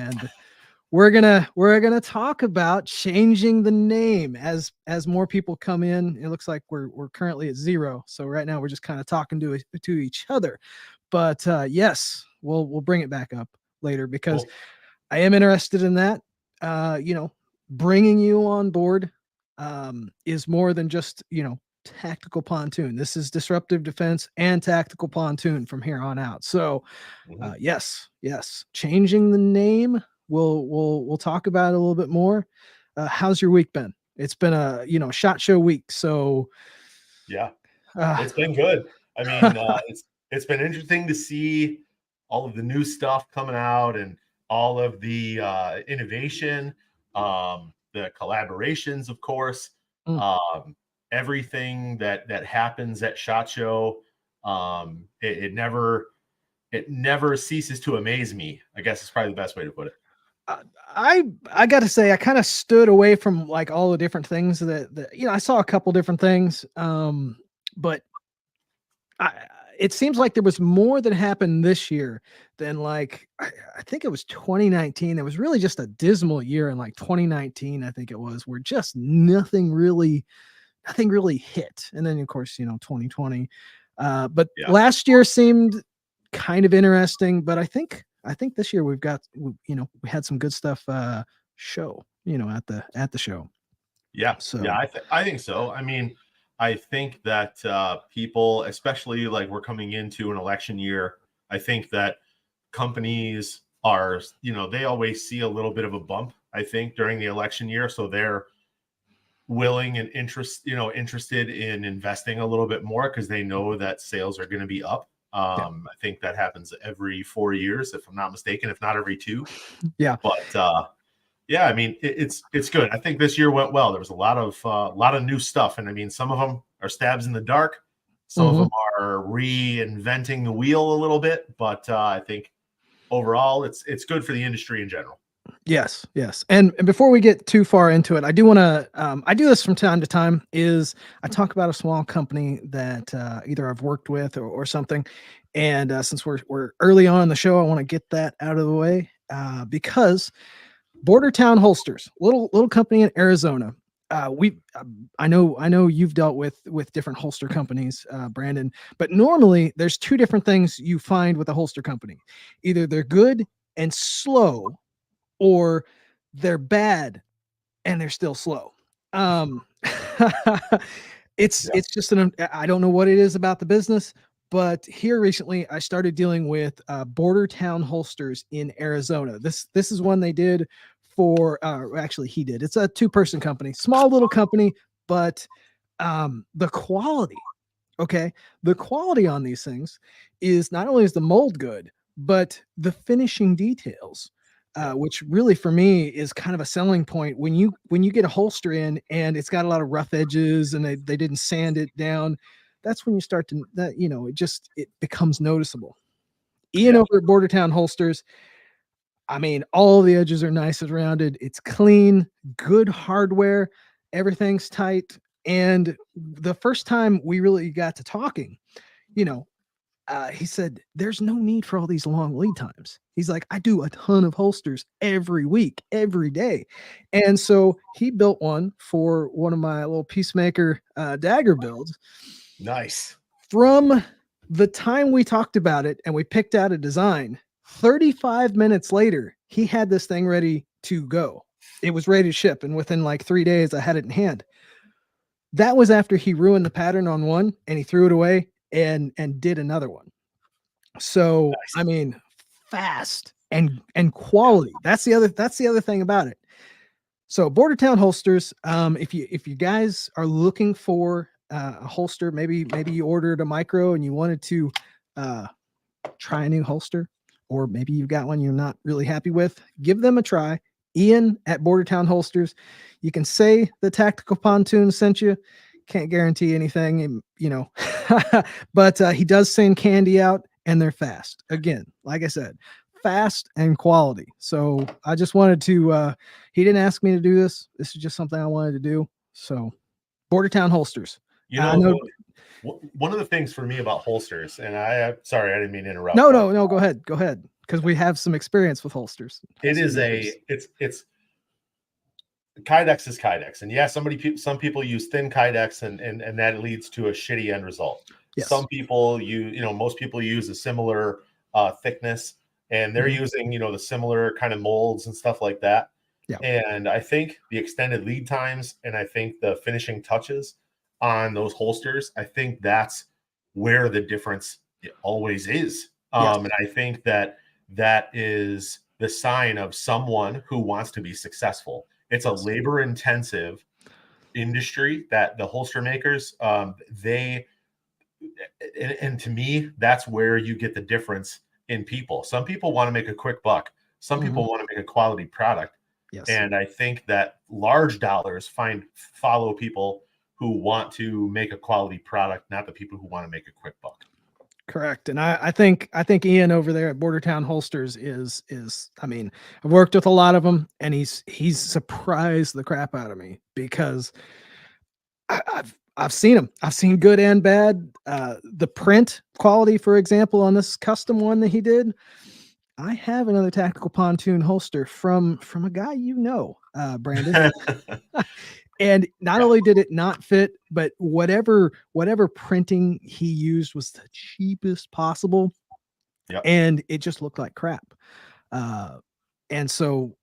and we're gonna talk about changing the name as more people come in. It looks like we're currently at 0, so right now we're just kind of talking to each other. But yes, we'll bring it back up later because Cool. I am interested in that. Bringing you on board is more than just tactical pontoon. This is disruptive defense and tactical pontoon from here on out. So Mhm. yes, changing the name. We'll talk about it a little bit more. How's your week been? It's been a SHOT Show week, so Yeah, uh, it's been good. I mean, it's been interesting to see all of the new stuff coming out and all of the innovation, the collaborations, of course, mm, everything that happens at SHOT Show. It never ceases to amaze me. I guess is probably the best way to put it. I got to say I kind of stood away from like all the different things that I saw a couple different things, but I, it seems like there was more that happened this year than like I think it was 2019. It was really just a dismal year in like 2019. I think it was where just nothing really hit, and then of course 2020. But Yeah. last year seemed kind of interesting, but I think this year we've got we had some good stuff show at the show. Yeah, So yeah, I think so. I mean, I think that people, especially like we're coming into an election year, I think that companies are, they always see a little bit of a bump, I think, during the election year. So they're willing and interested in investing a little bit more because they know that sales are going to be up. yeah, I think that happens every 4 years, if I'm not mistaken, if not every two. yeah. But yeah, I mean, it's good. I think this year went well. There was a lot of new stuff, and I mean, some of them are stabs in the dark. Some of Mm-hmm. them are reinventing the wheel a little bit, but I think overall, it's good for the industry in general. Yes, yes. And before we get too far into it, I do want to I do this from time to time is I talk about a small company that either I've worked with or something. And since we're early on in the show, I want to get that out of the way because Border Town Holsters, little company in Arizona. We I know you've dealt with different holster companies, Brandon, but normally there's two different things you find with a holster company. Either they're good and slow, or they're bad and they're still slow. Um, it's Yeah. it's just I don't know what it is about the business, but here recently I started dealing with Border Town Holsters in Arizona. This is one they did for actually he did. It's a two-person company, small little company, but the quality, okay, the quality on these things is not only is the mold good, but the finishing details, Yeah. which really for me is kind of a selling point when you get a holster in and it's got a lot of rough edges and they didn't sand it down. That's when you start to that it becomes noticeable. Ian Yeah. over at Bordertown Holsters, I mean, all the edges are nice and rounded. It's clean, good hardware, everything's tight. And the first time we really got to talking, you know, he said, "There's no need for all these long lead times." He's like, "I do a ton of holsters every week, every day." And so he built one for one of my little Peacemaker dagger builds. Nice. From the time we talked about it and we picked out a design, 35 minutes later, he had this thing ready to go. It was ready to ship. And within like 3 days, I had it in hand. That was after he ruined the pattern on one and he threw it away and did another one. So, I Nice. mean, fast and quality. That's the other thing about it. So, Bordertown holsters. If you guys are looking for a holster, maybe you ordered a micro and you wanted to uh, try a new holster, or maybe you've got one you're not really happy with, give them a try. Ian at Bordertown Holsters. You can say the Tactical Pontoon sent you. Can't guarantee anything, but he does send candy out, and they're fast. Again, like I said, fast and quality. So I just wanted to. He didn't ask me to do this. This is just something I wanted to do. So Bordertown Holsters. You I know, know. one of the things for me about holsters, and sorry, I didn't mean to interrupt, No, but no, no. Go ahead. Go ahead. because we have some experience with holsters. It is it's Kydex is Kydex, and yeah, some people use thin Kydex, and that leads to a shitty end result. Yes. Some people most people use a similar thickness, and they're using the similar kind of molds and stuff like that. Yeah. And I think the extended lead times, and I think the finishing touches on those holsters, I think that's where the difference always is. Yes. And I think that is the sign of someone who wants to be successful. It's a labor intensive industry that the holster makers, and to me, that's where you get the difference in people. Some people want to make a quick buck. Some people want to make a quality product. Yes. And I think that large dollars follow people who want to make a quality product, not the people who want to make a quick buck. Correct. And I think Ian over there at Bordertown Holsters is, I mean, I've worked with a lot of them, and he's surprised the crap out of me, because I've seen them. I've seen good and bad. The print quality, for example, on this custom one that he did, I have another Tactical Pontoon holster from a guy Brandon. And not only did it not fit, but whatever printing he used was the cheapest possible. Yep. And it just looked like crap. And so,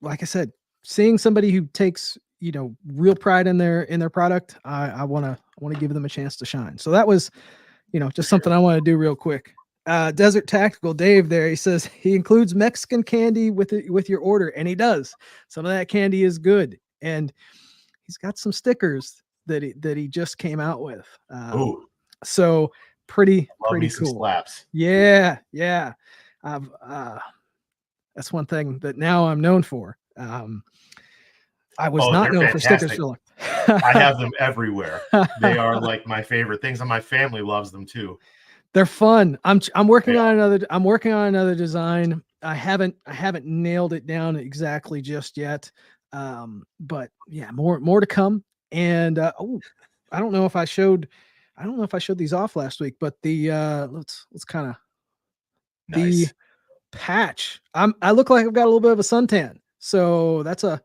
like I said, seeing somebody who takes real pride in their product, I want to give them a chance to shine. So that was just something I want to do real quick. Desert Tactical Dave there, he says he includes Mexican candy with your order, and he does. Some of that candy is good, and he's got some stickers that he just came out with. So pretty cool. Slaps. Yeah. I've that's one thing that now I'm known for. I was not known for stickers for long. I have them everywhere. They are like my favorite things, and my family loves them too. They're fun. I'm working on another design. I haven't nailed it down exactly just yet. But yeah, more to come. And I don't know if I showed these off last week, but the let's kind of nice. The patch. I look like I've got a little bit of a suntan. So that's a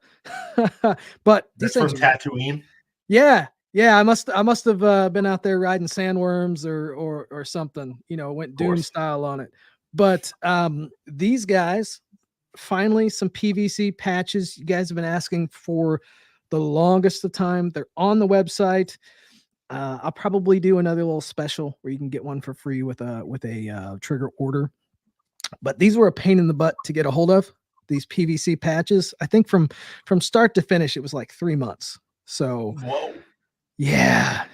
but that's from Tatooine. Yeah. I must have been out there riding sandworms or something, went Dune style on it. But these guys, finally, some PVC patches. You guys have been asking for the longest of time. They're on the website. I'll probably do another little special where you can get one for free with a trigger order. But these were a pain in the butt to get a hold of. These PVC patches. I think from start to finish, it was like 3 months. So, whoa. Yeah.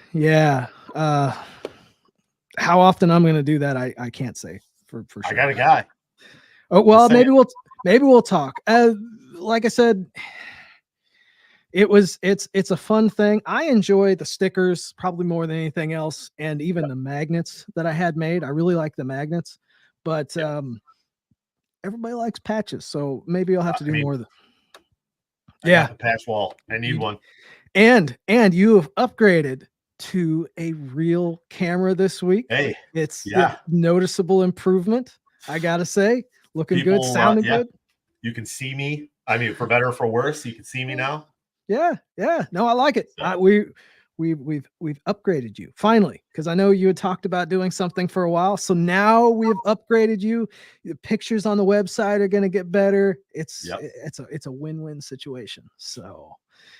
How often I'm going to do that, I can't say for sure. I got a guy. Oh, well, maybe we'll talk. Like I said, it's a fun thing. I enjoy the stickers probably more than anything else, and even the magnets that I had made. I really like the magnets, but everybody likes patches, so maybe I'll have to do more of them. I got the patch wall. I need one. And you have upgraded to a real camera this week. Hey, it's a noticeable improvement, I gotta say. Looking good, sounding good. You can see me. I mean, for better or for worse, you can see me now. Yeah. No, I like it. We've upgraded you finally, because I know you had talked about doing something for a while. So now we've upgraded you. The pictures on the website are going to get better. It's a win-win situation. So,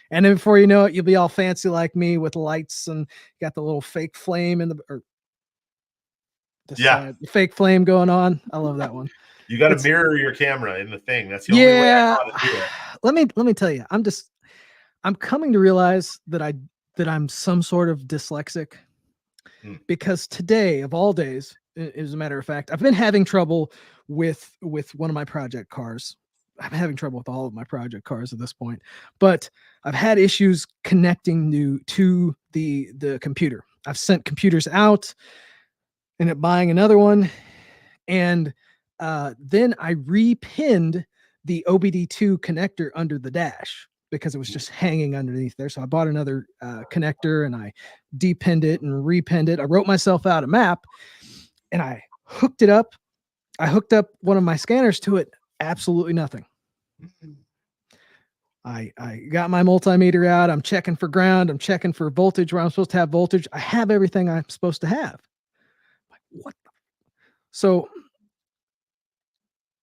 and then before you know it, you'll be all fancy like me with lights, and got the little fake flame in the fake flame going on. I love that one. You got to mirror your camera in the thing. That's the only way I know how to do it. Let me tell you, I'm coming to realize that I'm some sort of dyslexic, because today of all days, as a matter of fact, I've been having trouble with one of my project cars. I'm having trouble with all of my project cars at this point, but I've had issues connecting to the computer. I've sent computers out, ended up buying another one, and then I repinned the OBD2 connector under the dash, because it was just hanging underneath there. So I bought another connector, and I depinned it and repinned it. I wrote myself out a map, and I hooked it up, I hooked up one of my scanners to it. Absolutely nothing. I got my multimeter out. I'm checking for ground. I'm checking for voltage where I'm supposed to have voltage. I have everything I'm supposed to have. Like, what? So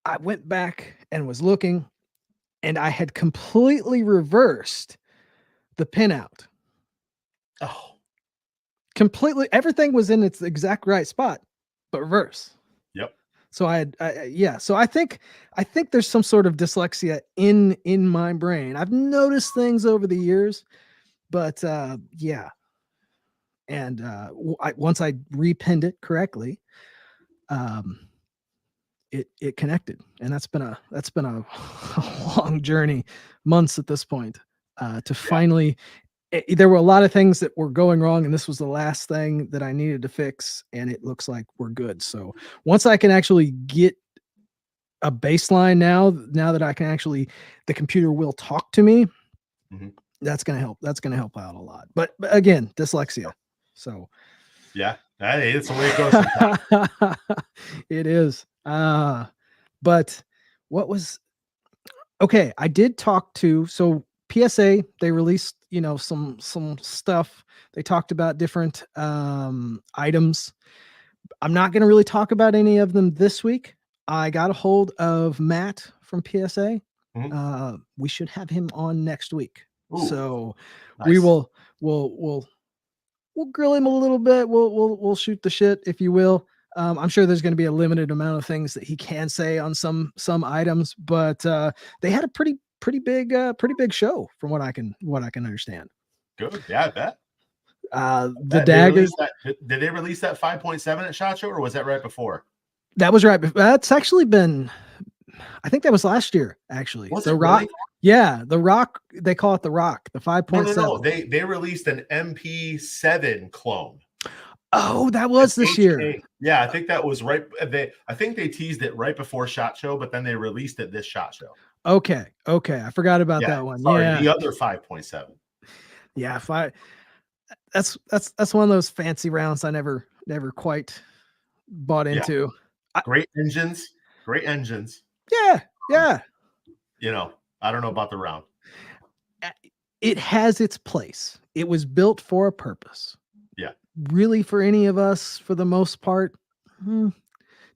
I went back and was looking, and I had completely reversed the pinout. Oh, Completely, everything was in its exact right spot, but reverse. yep. So yeah. So I think there's some sort of dyslexia in my brain. I've noticed things over the years, but yeah. And once I repinned it correctly, um, it connected, and that's been a a long journey, months at this point, to Yeah. finally. There were a lot of things that were going wrong, and this was the last thing that I needed to fix, and it looks like we're good. So once I can actually get a baseline, now that I can actually, the computer will talk to me. Mhm. That's gonna help. That's gonna help out a lot. But again, dyslexia. So Yeah. Hey, it's the way it goes sometimes. it is. But what was okay? I did talk to, so PSA. They released, some stuff. They talked about different items. I'm not going to really talk about any of them this week. I got a hold of Matt from PSA. Mhm. We should have him on next week. Ooh, So we nice. we'll grill him a little bit. We'll shoot the shit, if you will. I'm sure there's going to be a limited amount of things that he can say on some items, but they had a pretty big show from what I can understand. Good. Yeah, I bet. The They dagger, released that. Did they release that 5.7 at SHOT Show, or was that right before? that was right. That's actually been, I think that was last year. Actually, Was the it Rock. really? Yeah, the Rock. They call it the Rock. The No, no, 5.7. no. They released an MP7 clone. Oh, that An was this year. HK. Yeah, I think that was right. I think they teased it right before SHOT Show, but then they released it this SHOT Show. Okay, I forgot about Yeah, that one. sorry, Yeah, the other 5.7. yeah. If I that's one of those fancy rounds I never quite bought Yeah, into. I, great engines, great engines. yeah, Um, yeah. I don't know about the round. It has its place. It was built for a purpose. Yeah, Really, for any of us, for the most part. Hmm.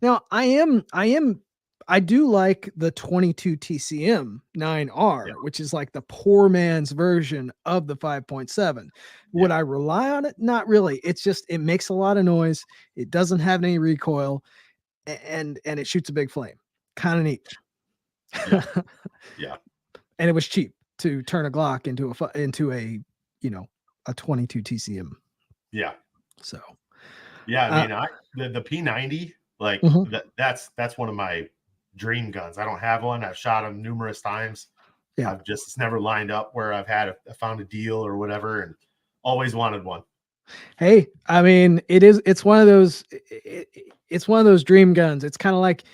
Now, I do like the 22 TCM 9R, yeah, which is like the poor man's version of the 5.7. Would yeah, I rely on it? Not really. It's just, it makes a lot of noise. It doesn't have any recoil, and it shoots a big flame. Kind of neat. yeah, yeah, And it was cheap to turn a Glock into a, a 22 TCM. yeah. So, Yeah, I uh, mean, the P90, like mhm. that's one of my dream guns. I don't have one. I've shot them numerous times. Yeah. It's never lined up where I found a deal or whatever, and always wanted one. Hey, I mean, it's one of those, it's one of those dream guns. It's kind of like,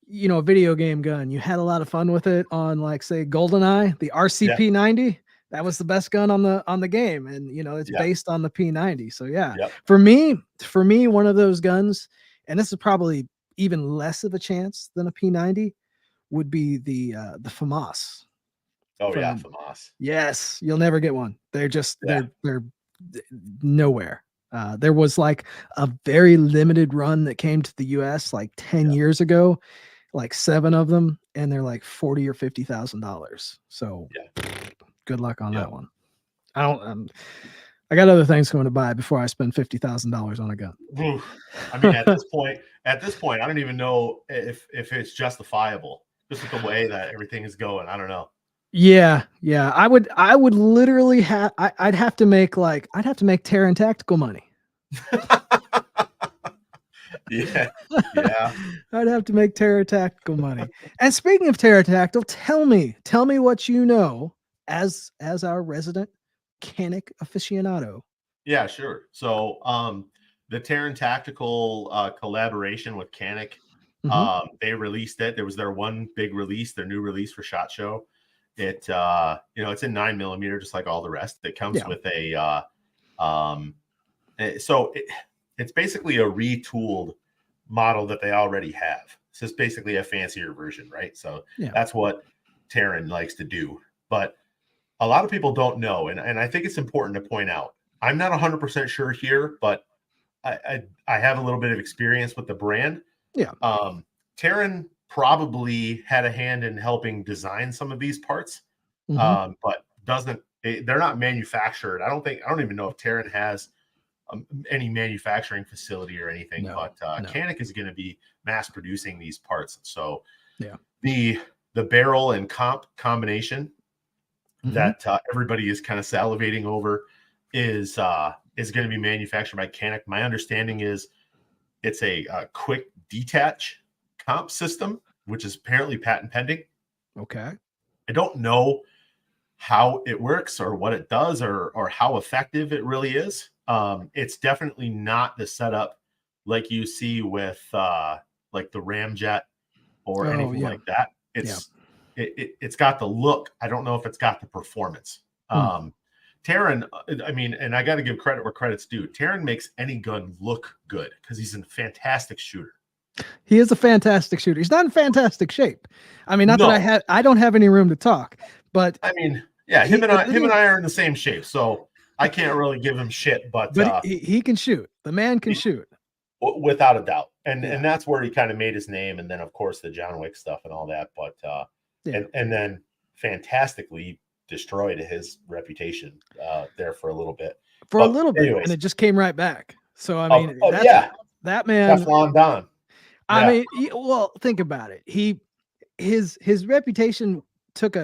a video game gun. You had a lot of fun with it on, like, say, GoldenEye, the Yeah, RCP 90. That was the best gun on the game, and it's yeah, based on the P90. So yeah, yeah. for me, one of those guns, and this is probably even less of a chance than a P90, would be the FAMAS Oh yeah, from. FAMAS. Yes, you'll never get one. They're just Yeah, they're nowhere. There was like a very limited run that came to the US like 10 yeah, years ago, like 7 of them, and they're like 40 or $50,000. So yeah, good luck on yeah. that one. I don't I got other things going to buy before I spend $50,000 on a gun. Oof. I mean, at this point, I don't even know if it's justifiable, just with the way that everything is going. I don't know. Yeah, yeah. I would literally have I'd have to make Terran Tactical money. Yeah, yeah. I'd have to make Terra Tactical money. And speaking of Terra Tactical, tell me what you know as our resident Canic aficionado. Yeah, sure. So, the Terran Tactical collaboration with Canic, Hmm. they released it. There was their one big release, their new release for SHOT Show. It, it's in 9mm, just like all the rest. It comes Yeah. with um, so it's basically a retooled model that they already have. It's just basically a fancier version, right? So Yeah. that's what Terran likes to do. But a lot of people don't know, and I think it's important to point out. I'm not 100% sure here, but I have a little bit of experience with the brand. Yeah. Terran probably had a hand in helping design some of these parts, but they're not manufactured. I don't even know if Terran has any manufacturing facility or anything, No, but no. Canik is going to be mass producing these parts. So Yeah. the barrel and combination that everybody is kind of salivating over is going to be manufactured by Canik. My understanding is it's a quick detach comp system, which is apparently patent pending. Okay. I don't know how it works or what it does or how effective it really is. It's definitely not the setup like you see with like the Ramjet or anything like that. It's got the look. I don't know if it's got the performance. Terran, I mean, and I got to give credit where credit's due. Terran makes any gun look good because he's a fantastic shooter. He is a fantastic shooter. He's not in fantastic shape. I mean, not No. that I don't have any room to talk, but I mean, yeah, him and I are in the same shape, so I can't really give him shit. But he can shoot. The man can shoot without a doubt, and that's where he kind of made his name. And then, of course, the John Wick stuff and all that. But and then fantastically destroyed his reputation there for a little bit. Anyways, and it just came right back. So I mean, that man. Teflon Don. I mean, well, think about it. His reputation took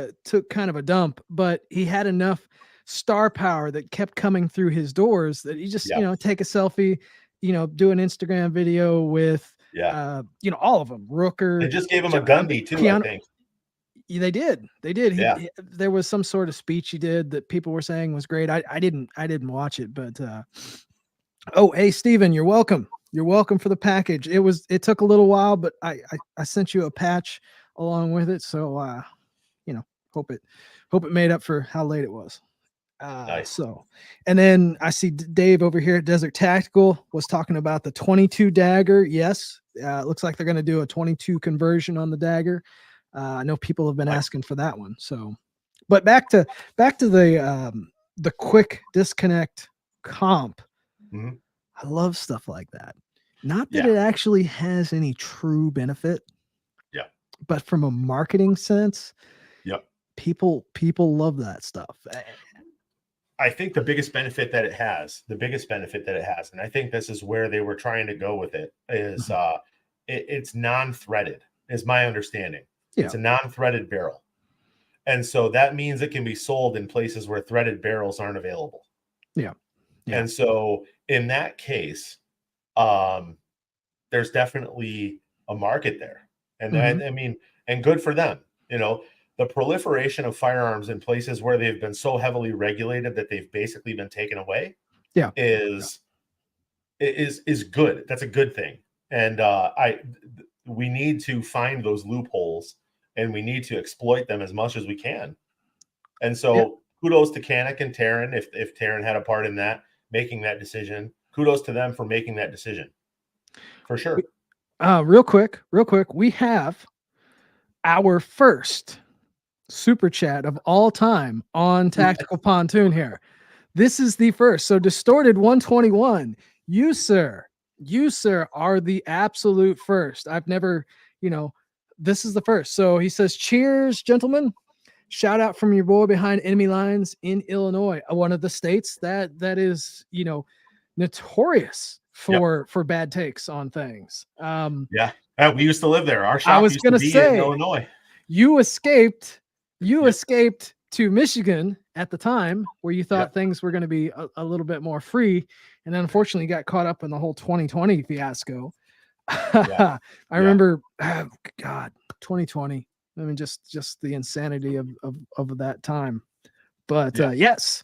kind of a dump, but he had enough star power that kept coming through his doors that he just take a selfie, do an Instagram video with all of them. Rooker. They just gave him a Gundy too, I think. They did. There was some sort of speech he did that people were saying was great. I didn't watch it, but oh, hey Steven, you're welcome. You're welcome for the package. It took a little while, but I sent you a patch along with it. So hope it made up for how late it was. Nice. So, and then I see Dave over here at Desert Tactical was talking about the 22 dagger. Yes. It looks like they're going to do a 22 conversion on the dagger. I know people have been asking for that one. So, but back to the quick disconnect comp. I love stuff like that. Not that it actually has any true benefit. Yeah. But from a marketing sense, people love that stuff. I think the biggest benefit that it has, and I think this is where they were trying to go with it, is it's non-threaded, is my understanding. Yeah. It's a non-threaded barrel. And so that means it can be sold in places where threaded barrels aren't available. Yeah. And so in that case, there's definitely a market there. And I mean, and good for them. The proliferation of firearms in places where they've been so heavily regulated that they've basically been taken away is good. That's a good thing. And we need to find those loopholes and we need to exploit them as much as we can. And so kudos to Canik and Terran if Terran had a part in that, making that decision. Kudos to them for making that decision. For sure. Real quick, we have our first super chat of all time on Tactical Pontoon here. This is the first. So Distorted 121, you sir are the absolute first. I've never, this is the first. So he says, cheers, gentlemen. Shout out from your boy behind enemy lines in Illinois, one of the states that is, notorious for bad takes on things. We used to live there. Our shop used to be in Illinois. You escaped to Michigan at the time where you thought things were going to be a little bit more free. And then unfortunately got caught up in the whole 2020 fiasco. I remember, God, 2020. I mean, just the insanity of that time. But yes.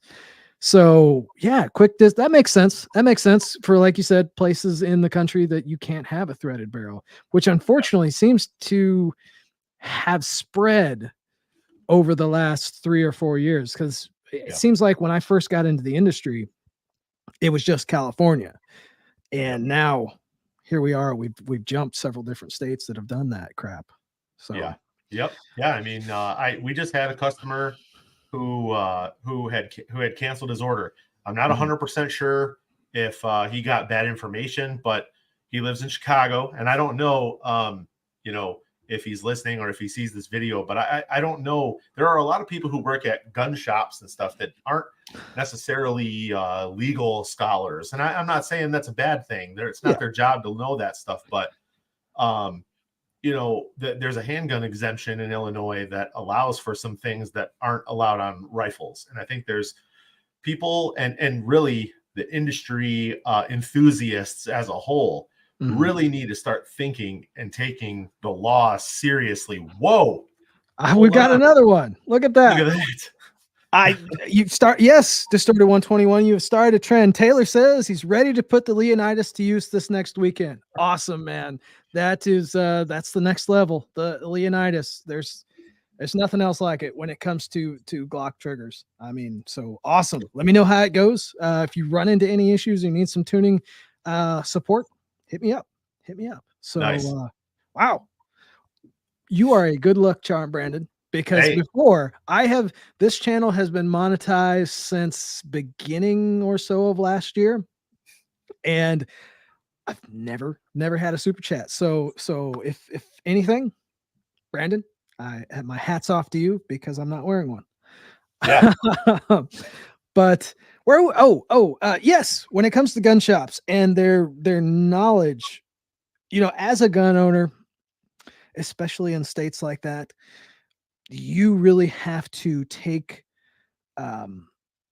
So that makes sense. That makes sense for, like you said, places in the country that you can't have a threaded barrel, which unfortunately seems to have spread over the last 3 or 4 years. Cause it seems like when I first got into the industry, it was just California. And now here we are. We've jumped several different states that have done that crap. So Yeah. Yep. Yeah. I mean, we just had a customer who had canceled his order. I'm not mhm. 100% sure if he got bad information, but he lives in Chicago, and I don't know, you know, if he's listening or if he sees this video. But I don't know. There are a lot of people who work at gun shops and stuff that aren't necessarily legal scholars, and I'm not saying that's a bad thing. It's not Yeah. their job to know that stuff, but um, there's a handgun exemption in Illinois that allows for some things that aren't allowed on rifles. And I think there's people and really the industry enthusiasts as a whole Mhm. really need to start thinking and taking the law seriously. Whoa, We've hold got on. another one. Look at Look that. at that. Distributor 121, you have started a trend. Taylor says he's ready to put the Leonidas to use this next weekend. Awesome, man. That's the next level. The Leonidas. There's nothing else like it when it comes to Glock triggers. I mean, so awesome. Let me know how it goes. If you run into any issues, you need some tuning support, hit me up. Hit me up. So Nice. wow, you are a good luck charm, Brandon. Because Hey, before this channel has been monetized since beginning or so of last year, and I've never had a super chat. So if anything, Brandon, I have my hats off to you because I'm not wearing one. yeah, But yes, when it comes to gun shops and their knowledge, as a gun owner, especially in states like that, you really have to take um,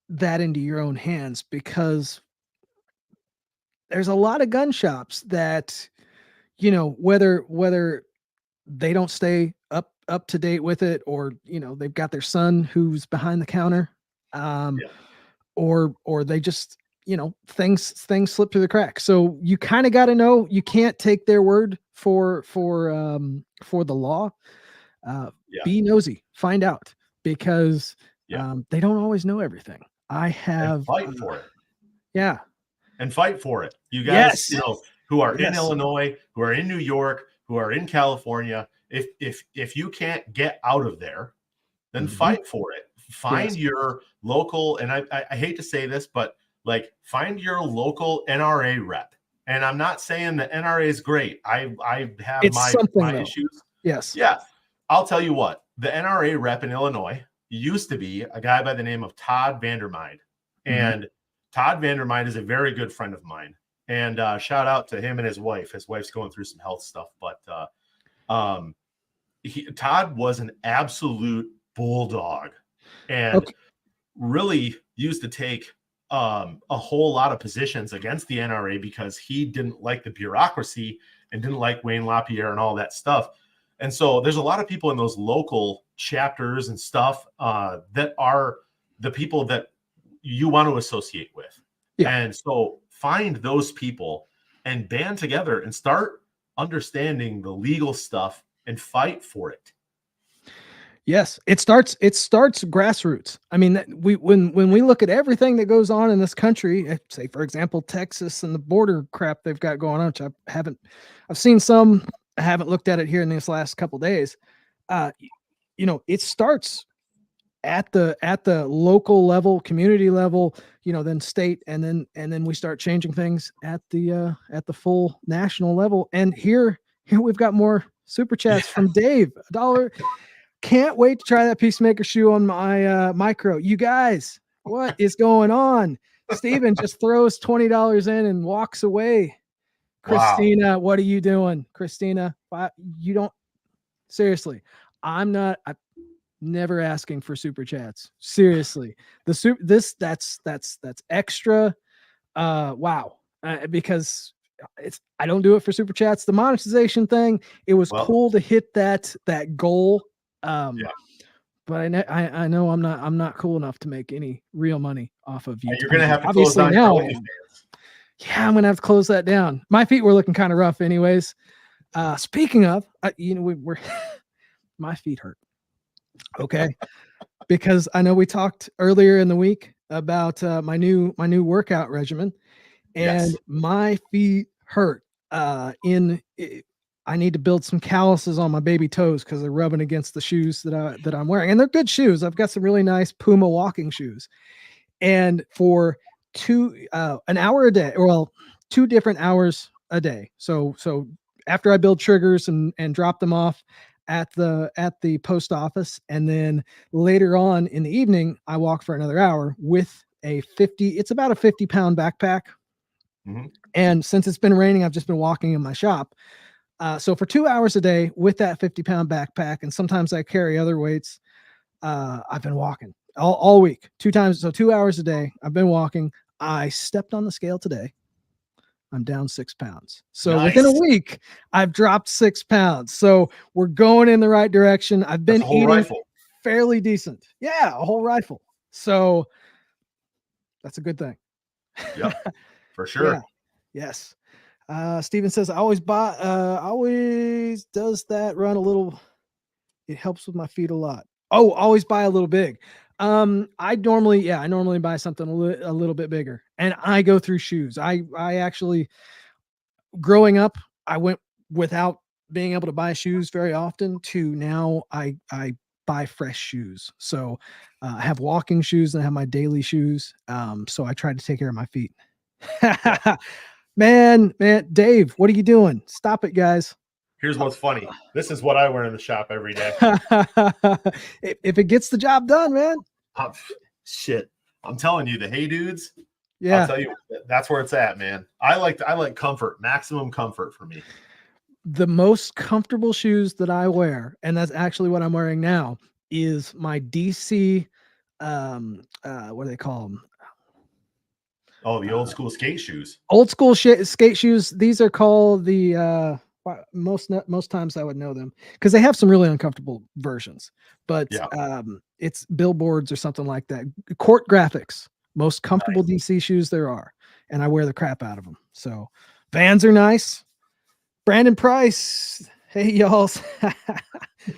that into your own hands because there's a lot of gun shops that whether they don't stay up to date with it, or they've got their son who's behind the counter, um, yeah, or they just things slip through the cracks. So you kind of got to know. You can't take their word for the law. yeah, Be nosy, find out, because yeah. they don't always know everything. I And have fight for it. yeah. And fight for it. You guys, Yes. who are in Yes. Illinois, who are in New York, who are in California, if you can't get out of there, then Mhm. fight for it. Yes. Find your local, and I hate to say this, but like find your local NRA rep. And I'm not saying the NRA is great. I have It's something my though. issues. Yes. Yeah, I'll tell you what. The NRA rep in Illinois used to be a guy by the name of Todd Vandermide, Mhm. and Todd Vandermide is a very good friend of mine. And shout out to him and his wife. His wife's going through some health stuff, but um, Todd was an absolute bulldog and Okay. really used to take a whole lot of positions against the NRA because he didn't like the bureaucracy and didn't like Wayne LaPierre and all that stuff. And so there's a lot of people in those local chapters and stuff that are the people that you want to associate with. Yeah. And so find those people and band together and start understanding the legal stuff and fight for it. Yes. It starts grassroots. I mean, when we look at everything that goes on in this country, say for example, Texas and the border crap they've got going on, which I've seen some, I haven't looked at it here in these last couple days. Uh, it starts at the local level, community level, then state, and then we start changing things at the full national level. And here we've got more super chats Yeah. from Dave. $1. Can't wait to try that Peacemaker shoe on my micro. You guys, what is going on? Steven just throws $20 in and walks away. Wow. Christina, what are you doing? Christina, you don't seriously. I'm never asking for super chats. Seriously. That's extra. Wow. Because I don't do it for super chats. The monetization thing, it was Well, cool to hit that goal. Um, yeah. but I know I'm not cool enough to make any real money off of You're going YouTube. to have to close Obviously down your now I am. OnlyFans. Yeah, I'm gonna have to close that down. My feet were looking kind of rough, anyways. Speaking of, we're my feet hurt. Okay, because I know we talked earlier in the week about my new workout regimen, and Yes. my feet hurt. in I need to build some calluses on my baby toes because they're rubbing against the shoes that I'm wearing, and they're good shoes. I've got some really nice Puma walking shoes, and for an hour a day, or well, 2 different hours a day. So after I build triggers and drop them off at the post office, and then later on in the evening, I walk for another hour with a 50. It's about a 50-pound backpack. Mhm. And since it's been raining, I've just been walking in my shop. So for 2 hours a day with that 50-pound backpack, and sometimes I carry other weights, I've been walking all week, 2 times. So 2 hours a day, I've been walking. I stepped on the scale today. I'm down 6 pounds. So within a Nice. week, I've dropped 6 pounds. So we're going in the right direction. I've That's been a whole eating rifle. fairly decent. Yeah, a whole rifle. So that's a good thing. Yep, for Yeah. sure. Yes. Steven says, always does that run a little. It helps with my feet a lot. Oh, always buy a little big. I normally buy something a little bit bigger, and I go through shoes. I actually, growing up, I went without being able to buy shoes very often to now I buy fresh shoes. So I have walking shoes and I have my daily shoes. So I try to take care of my feet. Yeah. Man, Dave, what are you doing? Stop it, guys. Here's what's funny. This is what I wear in the shop every day. If it gets the job done, man. Uh, Shit. I'm telling you, the Hey Dudes, I'll Yeah. tell you, that's where it's at, man. I like comfort, maximum comfort for me. The most comfortable shoes that I wear, and that's actually what I'm wearing now, is my DC what do they call them? Oh, the old school skate shoes. Old school skate shoes. These are called the most times I would know them because they have some really uncomfortable versions, but Yeah. it's billboards or something like that. Court Graphics, most comfortable Nice. DC shoes there are, and I wear the crap out of them. So Vans are nice. Brandon Price, hey y'all.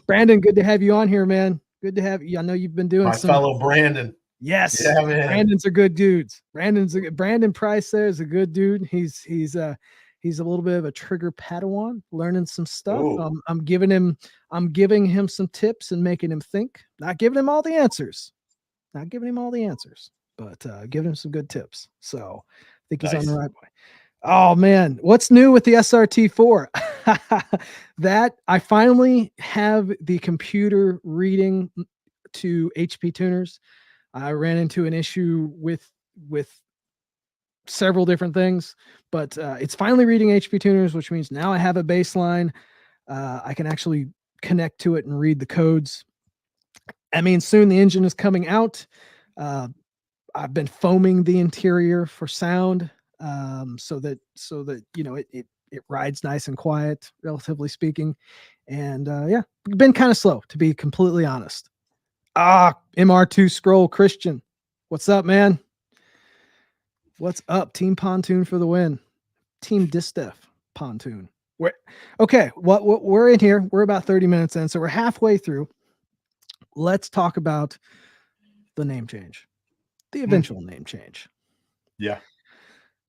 Brandon, good to have you on here, man. Good to have you. I know you've been doing My some. fellow Brandon. Yes, Yeah, man. Brandon's are good dudes. Brandon Price there is a good dude. He's a little bit of a trigger Padawan, learning some stuff. Ooh, I'm giving him some tips and making him think. Not giving him all the answers. Not giving him all the answers, but giving him some good tips. So I think he's on the nice. right way. Oh man, what's new with the SRT4? That I finally have the computer reading to HP tuners. I ran into an issue with several different things, but it's finally reading HP tuners, which means now I have a baseline. I can actually connect to it and read the codes. I mean, soon the engine is coming out. I've been foaming the interior for sound, so that it rides nice and quiet, relatively speaking. And yeah, been kind of slow to be completely honest. MR2 Scroll Christian, what's up, man? What's up, Team Pontoon for the win? Team Distef Pontoon. We're okay. What we're in here. We're about 30 minutes in, so we're halfway through. Let's talk about the name change, the eventual name change. Yeah.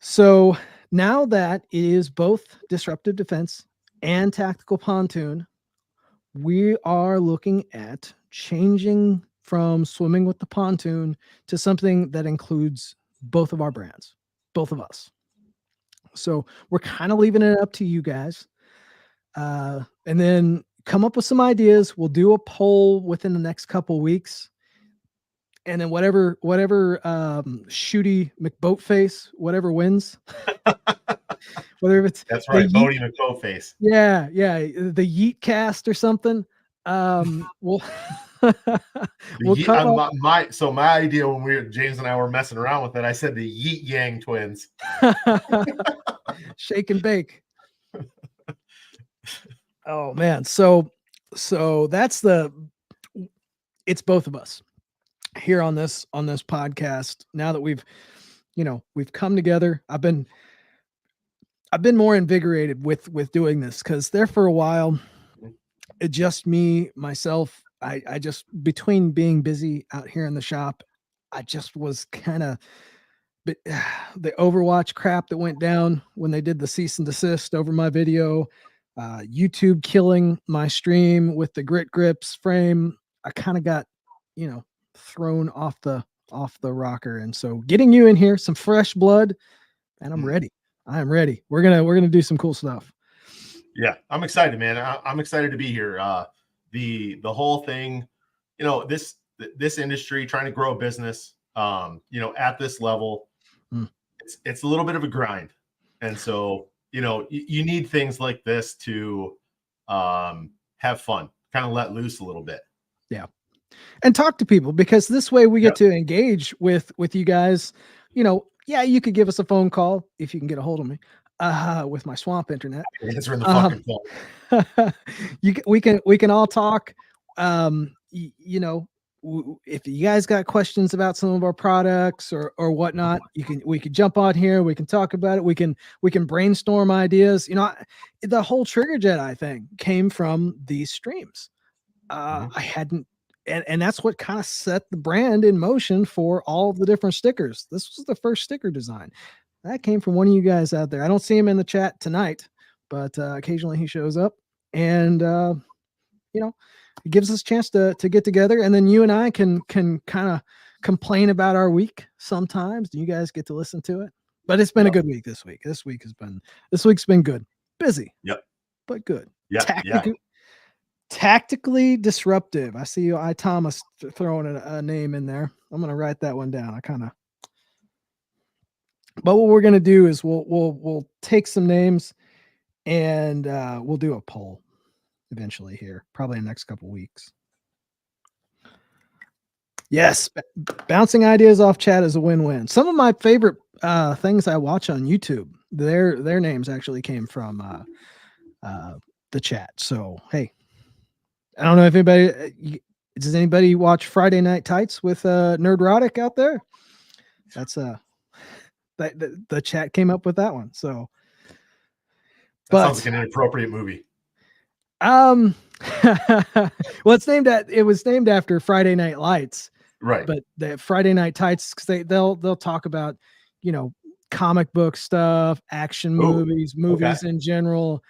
So now that it is both Disruptive Defense and Tactical Pontoon, we are looking at changing from swimming with the pontoon to something that includes both of our brands, both of us. So we're kind of leaving it up to you guys. And then come up with some ideas. We'll do a poll within the next couple weeks. And then whatever shooty McBoatface, whatever wins, whether it's That's the right. Bodie McBoatface. yeah, the Yeet cast or something. We'll we'll come up. My idea when James and I were messing around with it, I said the Yeet Yang twins. Shake and bake. Oh man, so that's it's both of us here on this podcast. Now that we've come together, I've been more invigorated with doing this because there for a while, it just me myself. I just, between being busy out here in the shop, I just was kind of but the Overwatch crap that went down when they did the cease and desist over my video, YouTube killing my stream with the grit grips frame, I kind of got, thrown off the rocker. And so getting you in here, some fresh blood, and I'm ready. I am ready. We're gonna do some cool stuff. Yeah, I'm excited, man. I'm excited to be here. The whole thing, this industry, trying to grow a business, at this level, it's a little bit of a grind, and so you need things like this to have fun, kind of let loose a little bit. Yeah, and talk to people, because this way we get to engage with you guys. Yeah, you could give us a phone call if you can get a hold of me with my swamp internet. Answering the fucking phone. We can all talk. If you guys got questions about some of our products or whatnot, we could jump on here. We can talk about it. We can brainstorm ideas. The whole Trigger Jedi thing came from these streams. I hadn't, and that's what kind of set the brand in motion for all of the different stickers. This was the first sticker design that came from one of you guys out there. I don't see him in the chat tonight, but occasionally he shows up, and it gives us a chance to get together, and then you and I can kind of complain about our week sometimes. You guys get to listen to it. But it's been a good week this week. This week's been good. Busy. Yep. But good. Yeah. Tactically disruptive. I see you, Thomas, throwing a name in there. I'm gonna write that one down. But what we're gonna do is we'll take some names, and we'll do a poll eventually here, probably in the next couple weeks. Yes, bouncing ideas off chat is a win-win. Some of my favorite things I watch on YouTube, their names actually came from the chat. So hey, I don't know if anybody does anybody watch Friday Night Tights with Nerdrotic out there? That's the chat came up with that one. So that sounds like an inappropriate movie. Well, it was named after Friday Night Lights, right? But the Friday Night Tights, because they'll talk about comic book stuff, action movies in general,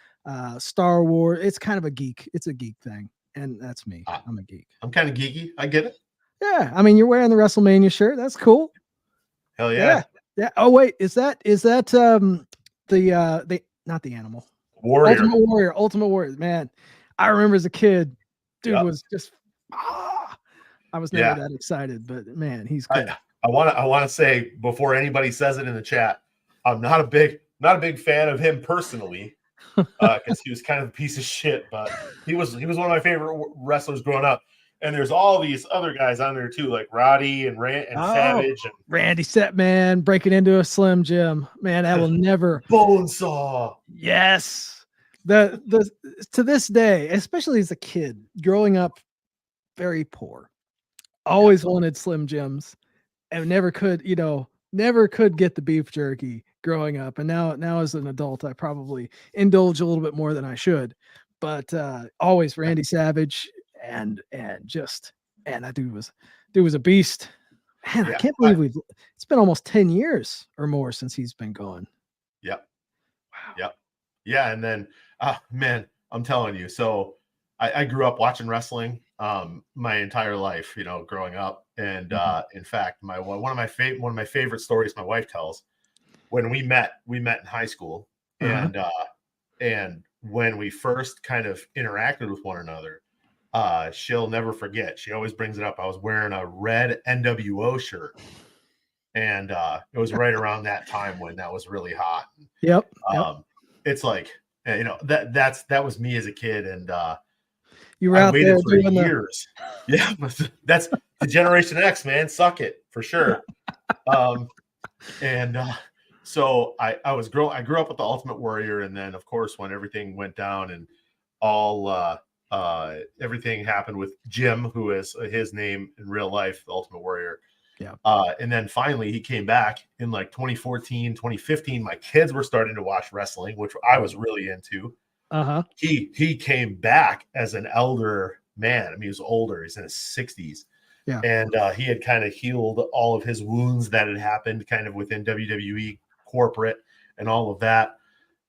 Star Wars. It's kind of a geek. It's a geek thing, and that's me. I'm a geek. I'm kind of geeky. I get it. Yeah, I mean, you're wearing the WrestleMania shirt. That's cool. Hell yeah. Yeah. Oh wait, is that the not the animal? Warrior. Ultimate Warrior. Man, I remember as a kid, dude was just I was never that excited, but man, he's good. I want to say, before anybody says it in the chat, I'm not a big fan of him personally, because he was kind of a piece of shit, but he was one of my favorite wrestlers growing up. And there's all these other guys on there too, like Roddy and Savage and Randy Setman breaking into a Slim Jim. Man, that will never Bonesaw. Yes. The to this day, especially as a kid, growing up very poor, always wanted Slim Jims and never could get the beef jerky growing up. And now as an adult, I probably indulge a little bit more than I should. But always Randy Savage. And that dude was a beast. Man, I can't believe it's been almost 10 years or more since he's been gone. Yep. Wow. Yep. Yeah. And then, man, I'm telling you, so I grew up watching wrestling my entire life, growing up. And in fact, one of my favorite stories my wife tells, when we met in high school, and when we first kind of interacted with one another, she'll never forget. She always brings it up. I was wearing a red NWO shirt, and it was right around that time when that was really hot. Yep. It's like, that was me as a kid, and you were out there for years. Yeah, that's the Generation X, man. Suck it for sure. So I grew up with the Ultimate Warrior, and then of course when everything went down and all everything happened with Jim, who is his name in real life, the Ultimate Warrior. Yeah. And then finally he came back in like 2014, 2015. My kids were starting to watch wrestling, which I was really into. He came back as an elder man. I mean, he was older. He's in his 60s. Yeah. And he had kind of healed all of his wounds that had happened kind of within WWE corporate and all of that.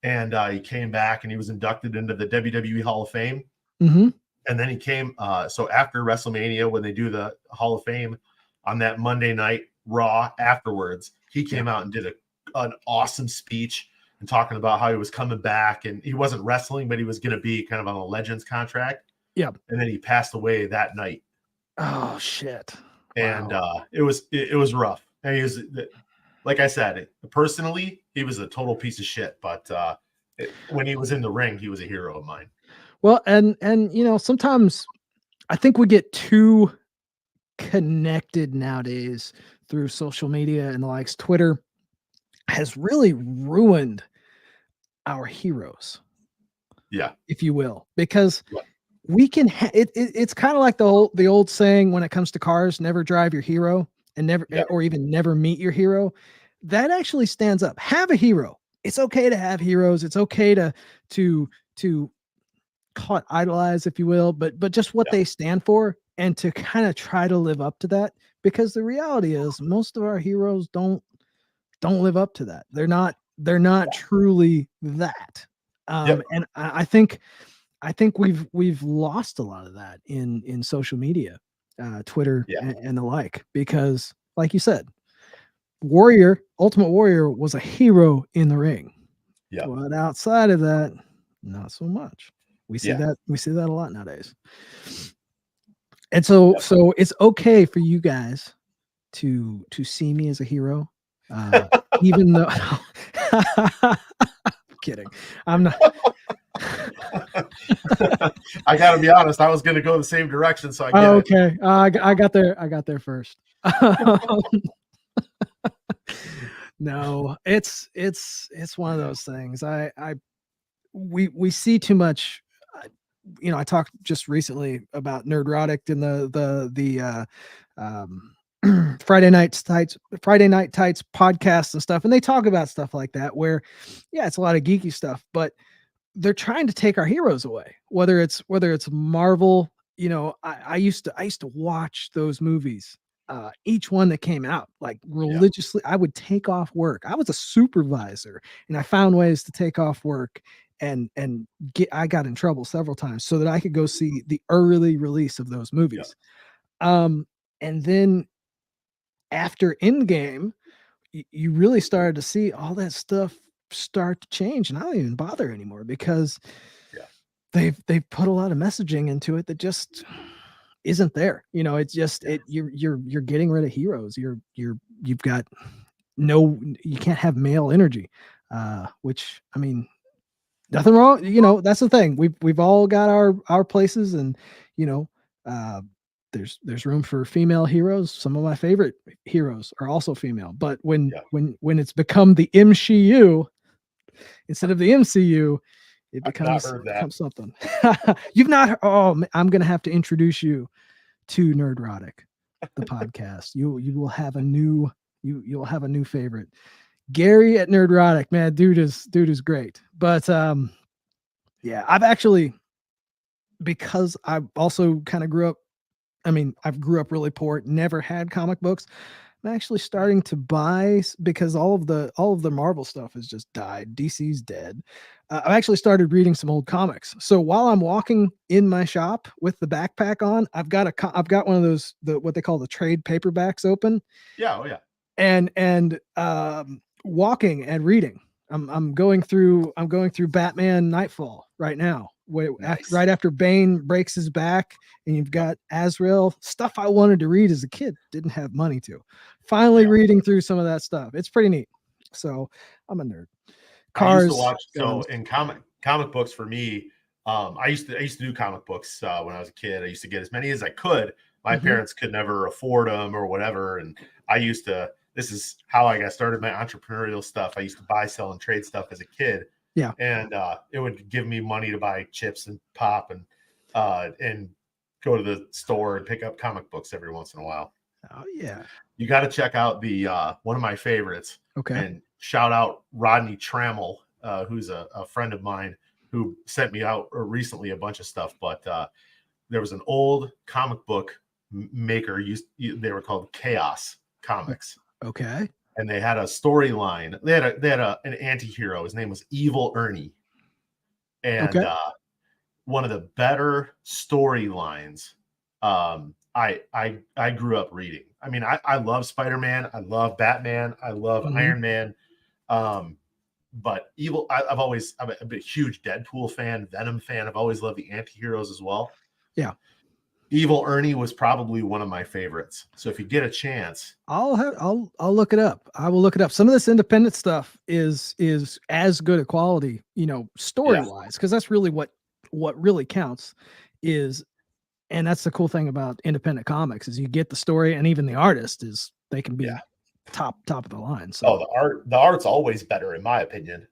And he came back and he was inducted into the WWE Hall of Fame. Mm-hmm. And then he came. So after WrestleMania, when they do the Hall of Fame on that Monday night Raw afterwards, he came out and did an awesome speech and talking about how he was coming back and he wasn't wrestling, but he was going to be kind of on a Legends contract. Yeah. And then he passed away that night. Oh shit. And Wow. it was rough. And he was, like I said, personally, he was a total piece of shit. But when he was in the ring, he was a hero of mine. Well, and you know, sometimes I think we get too connected nowadays through social media and the likes. Twitter has really ruined our heroes, Yeah. if you will, because Yeah. we can it's kind of like the old saying when it comes to cars, never drive your hero and never Yeah. or even never meet your hero. That actually stands up. Have a hero. It's okay to have heroes. It's okay to call it idolize, if you will, but just what they stand for and to kind of try to live up to that, because the reality is most of our heroes don't live up to that. They're not truly that. And I think we've lost a lot of that in social media, Twitter and the like, because like you said, Ultimate Warrior was a hero in the ring. Yeah. But outside of that, not so much. We see Yeah. that a lot nowadays. And so it's okay for you guys to see me as a hero, even though I'm kidding. I'm not. I got to be honest. I was going to go the same direction, so I get it. Okay, I got there first. No, it's one of those things. We see too much. You know, I talked just recently about Nerdrotic and the Friday Night Tights podcasts and stuff, and they talk about stuff like that where, yeah, it's a lot of geeky stuff, but they're trying to take our heroes away. Whether it's Marvel, you know, I used to watch those movies, each one that came out, like religiously. I would take off work. I was a supervisor, and I found ways to take off work and I got in trouble several times so that I could go see the early release of those movies. And then after Endgame, you really started to see all that stuff start to change, and I don't even bother anymore because they've put a lot of messaging into it that just isn't there. You know, it's just you're getting rid of heroes. You've got you can't have male energy, which, I mean, nothing wrong. You know, that's the thing. We've all got our places, and you know, there's room for female heroes. Some of my favorite heroes are also female. But when it's become the MCU instead of the MCU, it becomes something. You've not. Oh, I'm gonna have to introduce you to Nerdrotic, the podcast. You will have a new you'll have a new favorite. Gary at Nerdrotic, man, dude is great. But yeah, I've actually, because I also kind of grew up. I mean, I grew up really poor, never had comic books. I'm actually starting to buy, because all of the Marvel stuff has just died. DC's dead. I've actually started reading some old comics. So while I'm walking in my shop with the backpack on, I've got one of those, what they call the trade paperbacks open. Yeah, oh yeah. And walking and reading. I'm going through Batman Nightfall right now. Right after Bane breaks his back, and you've got Azrael, stuff I wanted to read as a kid, didn't have money to. Finally reading through some of that stuff. It's pretty neat. So I'm a nerd. Cars. I used to watch, so in comic books for me, I used to do comic books when I was a kid. I used to get as many as I could. My parents could never afford them or whatever, and I used to. This is how I got started my entrepreneurial stuff. I used to buy, sell, and trade stuff as a kid. Yeah. And it would give me money to buy chips and pop and go to the store and pick up comic books every once in a while. Oh yeah. You got to check out the one of my favorites. Okay. And shout out Rodney Trammell, who's a friend of mine who sent me out recently a bunch of stuff. But there was an old comic book maker they were called Chaos Comics, Okay. and they had a storyline. They had an anti-hero. His name was Evil Ernie, and Okay. one of the better storylines I grew up reading. I mean, I love Spider-Man, I love Batman, I love Mhm. Iron Man. But I'm a huge Deadpool fan, Venom fan. I've always loved the anti-heroes as well. Yeah. Evil Ernie was probably one of my favorites. So if you get a chance, I'll look it up. I will look it up. Some of this independent stuff is as good a quality, story yeah, wise, because that's really what really counts is, and that's the cool thing about independent comics is you get the story, and even the artist is they can yeah. be top of the line. Oh, So the art's always better in my opinion,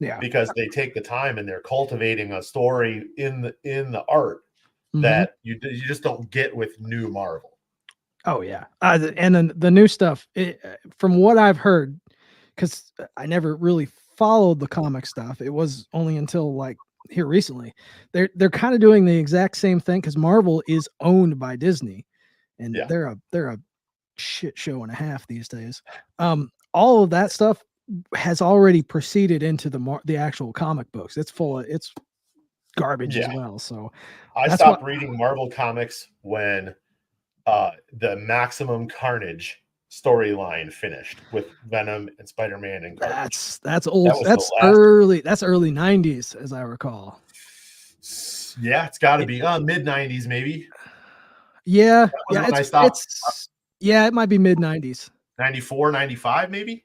yeah. because they take the time and they're cultivating a story in the art Mhm. that you just don't get with new Marvel. Oh yeah, and then the new stuff. From what I've heard, because I never really followed the comic stuff. It was only until like here recently. They're kind of doing the exact same thing because Marvel is owned by Disney, and Yeah, they're a shit show and a half these days. All of that stuff has already proceeded into the actual comic books. It's garbage as yeah. well. So I that's what stopped reading Marvel comics when the Maximum Carnage storyline finished with Venom and Spider-Man and Carnage. that's old. That was the That's last. early 90s, as I recall. Yeah, it's got to be mid '90s, maybe. Yeah, That was yeah, when I stopped. yeah, it might be mid 90s. 94, 95, maybe.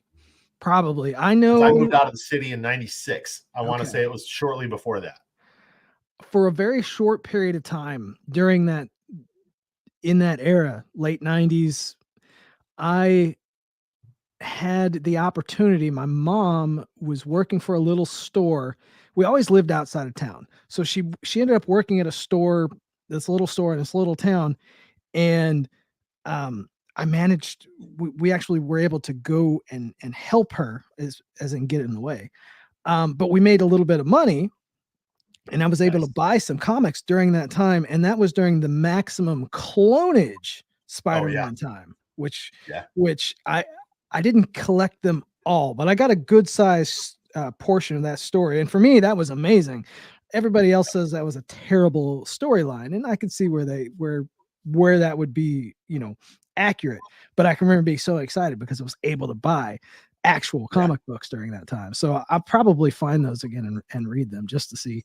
Probably. I Because I moved know out of the city in '96. I want to okay. say it was shortly before that. For a very short period of time during that in that era, late 90s, I had the opportunity. My mom was working for a little store. We always lived outside of town. So she ended up working at a store, this little store in this little town, and I managed. We actually were able to go and help her as in get in the way. But we made a little bit of money, and I was able to Nice. buy some comics during that time, and that was during the Maximum Clonage Oh yeah, Spider-Man time, which yeah, which I didn't collect them all, but I got a good size portion of that story, and for me that was amazing. Everybody else says that was a terrible storyline, and I could see where that would be, accurate. But I can remember being so excited because I was able to buy actual yeah, comic books during that time. So I'll probably find those again and read them just to see,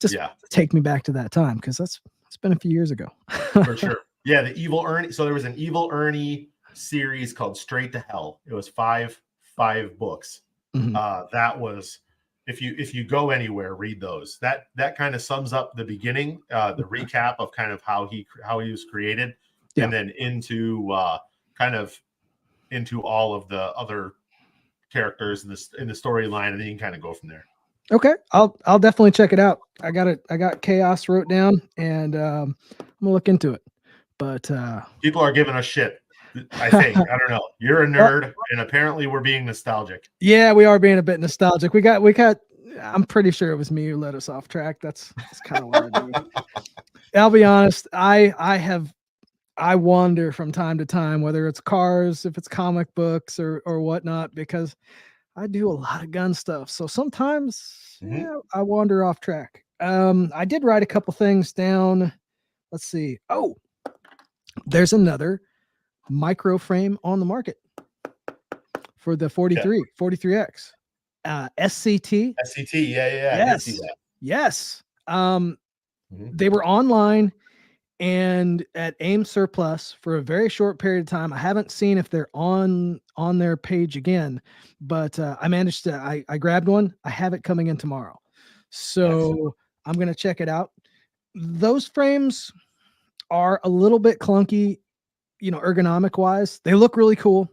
just yeah, take me back to that time because it's been a few years ago. for sure. Yeah, the Evil Ernie. So there was an Evil Ernie series called Straight to Hell. It was five books. Mhm. That was if you go anywhere, read those. That kind of sums up the beginning, the Okay. recap of kind of how he was created, Yeah. and then kind of into all of the other characters in the storyline, and then you can kind of go from there. Okay. I'll definitely check it out. I got it. I got Chaos wrote down, and I'm gonna look into it. But People are giving us shit. I think I don't know. You're a well, nerd, and apparently we're being nostalgic. yeah, we are being a bit nostalgic. We got. I'm pretty sure it was me who led us off track. That's kind of what I do. I'll be honest. I wander from time to time, whether it's cars, if it's comic books or whatnot, because I do a lot of gun stuff. So sometimes, Mm-hmm. yeah, I wander off track. I did write a couple things down. Let's see. Oh, there's another micro frame on the market for the Yeah, 43X. SCT. SCT. Yeah, I did see Yes. that. Yes. Mm-hmm. They were online and at AIM Surplus for a very short period of time. I haven't seen if they're on their page again, but I managed to. I grabbed one. I have it coming in tomorrow, Nice. so I'm gonna check it out. Those frames are a little bit clunky, ergonomic wise. They look really cool.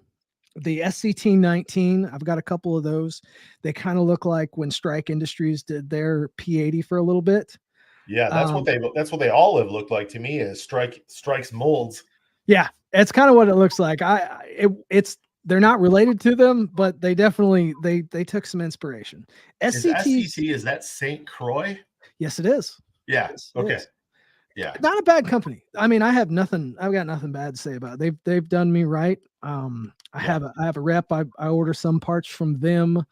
The SCT-19, I've got a couple of those. They kind of look like when Strike Industries did their P80 for a little bit. Yeah, Um, that's what they all have looked like to me is strikes molds. Yeah, it's kind of what it looks like. It's they're not related to them, but they definitely they took some inspiration. Is SCTs, SCT is that St. Croix? yes, it is. Yeah. Yes, it Okay. is. Yeah. Not a bad company. I mean, I've got nothing bad to say about it. They've done me right. Yeah. I have a rep. I order some parts from them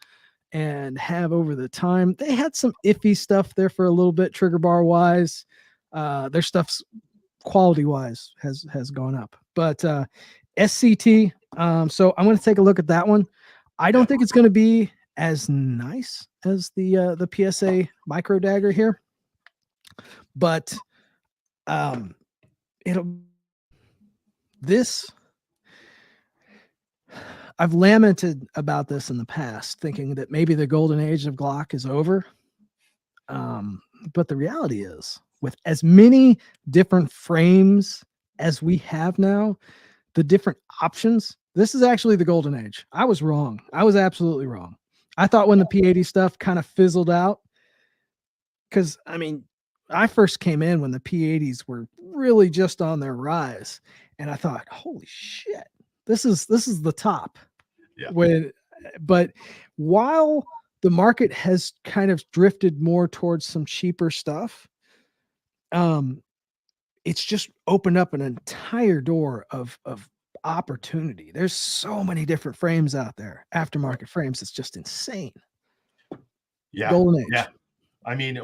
and have over the time. They had some iffy stuff there for a little bit, trigger bar wise. Their stuff's quality wise has gone up. But SCT, so I'm going to take a look at that one. I don't Yeah. think it's going to be as nice as the PSA micro dagger here, but it'll this I've lamented about this in the past, thinking that maybe the golden age of Glock is over. But the reality is, with as many different frames as we have now, the different options, this is actually the golden age. I was wrong. I was absolutely wrong. I thought when the P80 stuff kind of fizzled out, because I mean, I first came in when the P80s were really just on their rise, and I thought, holy shit, this is the top. Yeah. When, but while the market has kind of drifted more towards some cheaper stuff, um, it's just opened up an entire door of opportunity. There's so many different frames out there, aftermarket frames. It's just insane. Yeah. Golden Yeah. age. I mean,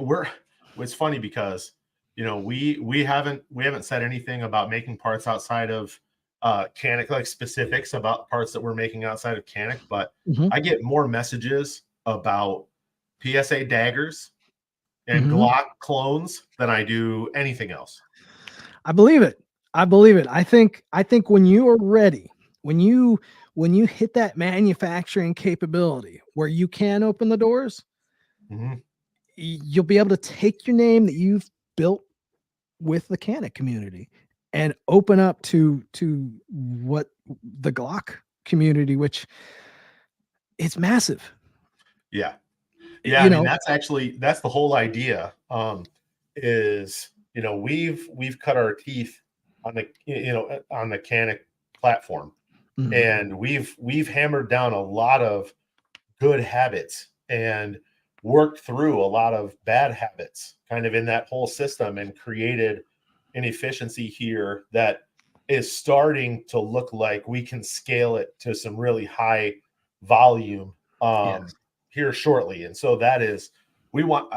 it's funny because we haven't said anything about making parts outside of Canic, like specifics about parts that we're making outside of Canic, but Mhm, I get more messages about PSA daggers and mhm. Glock clones than I do anything else. I believe it. I believe it. I think when you are ready, when you hit that manufacturing capability where you can open the doors, Mhm. you'll be able to take your name that you've built with the Canic community and open up to what the Glock community, which it's massive. Yeah. Yeah, I You mean know, that's the whole idea. Is we've cut our teeth on the Canic platform, mhm, and we've hammered down a lot of good habits and worked through a lot of bad habits kind of in that whole system and created an efficiency here that is starting to look like we can scale it to some really high volume yes, here shortly. And so that is, we want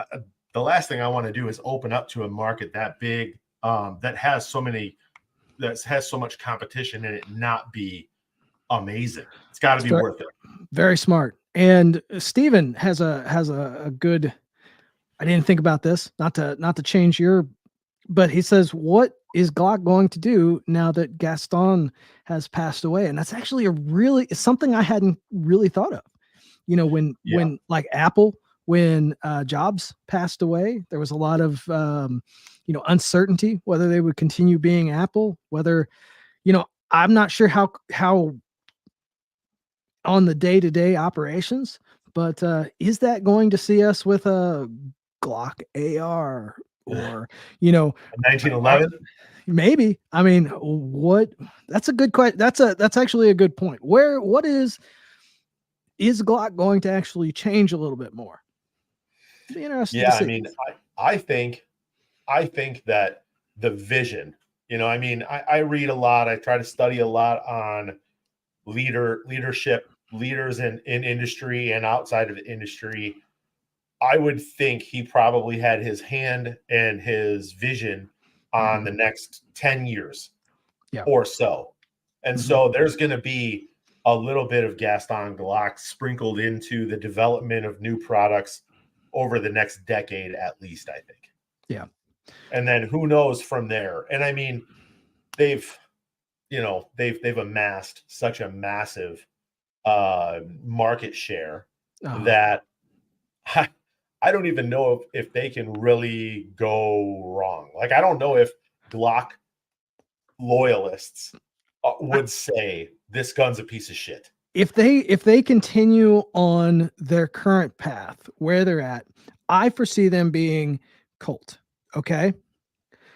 the last thing I want to do is open up to a market that big, that has so much competition and it not be amazing. It's got to it's be very, worth it. very smart. And Steven has a good. I didn't think about this. Not to change your, but he says, "What is Glock going to do now that Gaston has passed away?" And that's actually it's something I hadn't really thought of. Yeah. When like Apple, when Jobs passed away, there was a lot of uncertainty whether they would continue being Apple, whether I'm not sure how on the day-to-day operations, but is that going to see us with a Glock AR or are 1911. maybe, I mean, what that's a good question. That's actually a good point. What is Glock going to actually change a little bit more? Be interested to Yeah, I see. mean, I think that the vision, I mean, I read a lot, I try to study a lot on leadership, leaders in industry and outside of the industry. I would think he probably had his hand and his vision on the Mhm. next 10 years Yeah. or so. And Mhm. so there's going to be a little bit of Gaston Glock sprinkled into the development of new products over the next decade at least, I think. Yeah. And then who knows from there. And I mean, they've they've amassed such a massive market share Uh-huh. that I, I don't even know if they can really go wrong. Like I don't know if Glock loyalists I, would say this gun's a piece of shit. if they continue on their current path where they're at, I foresee them being Colt. Okay.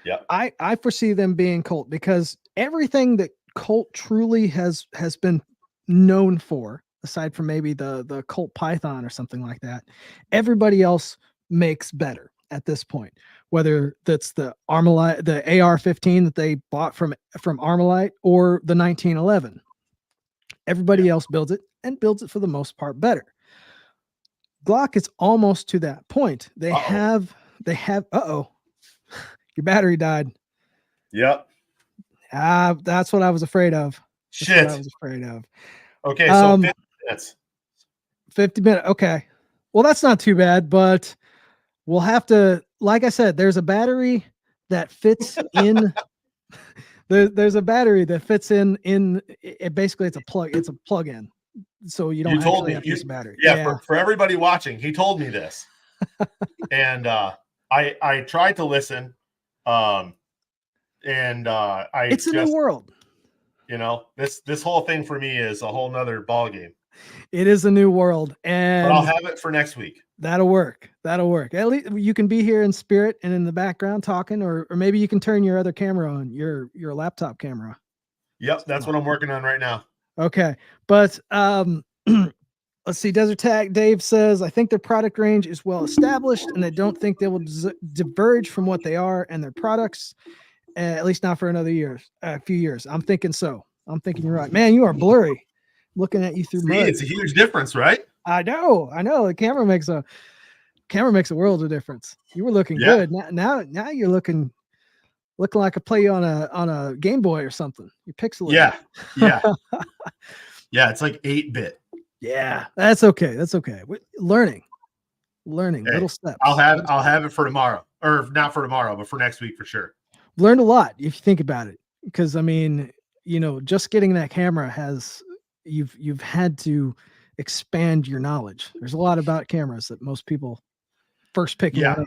Yep. I foresee them being Colt because everything that Colt truly has been known for, aside from maybe the Colt Python or something like that, everybody else makes better. at this point, whether that's the Armalite, the AR-15 that they bought from Armalite, or the 1911. Everybody else builds it and builds it for the most part better. Glock is almost to that point. They have your battery died. Yep. That's what I was afraid of. Shit. What I was afraid of. Okay, so 50 minutes. 50 minutes. Okay. Well, that's not too bad, but we'll have to, like I said, there's a battery that fits in. There's a battery that fits in it. Basically, it's a plug-in. So you don't actually have to use a battery. Yeah. For everybody watching, he told me this. And I tried to listen. It's a new world. You know, this whole thing for me is a whole nother ball game. It is a new world, and but I'll have it for next week. That'll work. At least you can be here in spirit and in the background talking, or maybe you can turn your other camera on, your laptop camera. Yep, that's what I'm working on right now. Okay, but let's see. Desert Tag Dave says, I think their product range is well established, and I don't think they will diverge from what they are and their products, at least not for another few years. I'm thinking so. I'm thinking you're right. Man, you are blurry. Looking at you through mud. It's a huge difference, right? I know. The camera makes a world of difference. You were looking good. Now you're looking like a play on a Game Boy or something. You're pixelated. Yeah. Yeah, it's like 8-bit. Yeah, that's okay. We're learning little steps. I'll have it for tomorrow, or not for tomorrow, but for next week for sure. Learned a lot if you think about it, because I mean, just getting that camera you've had to expand your knowledge. There's a lot about cameras that most people first picking up.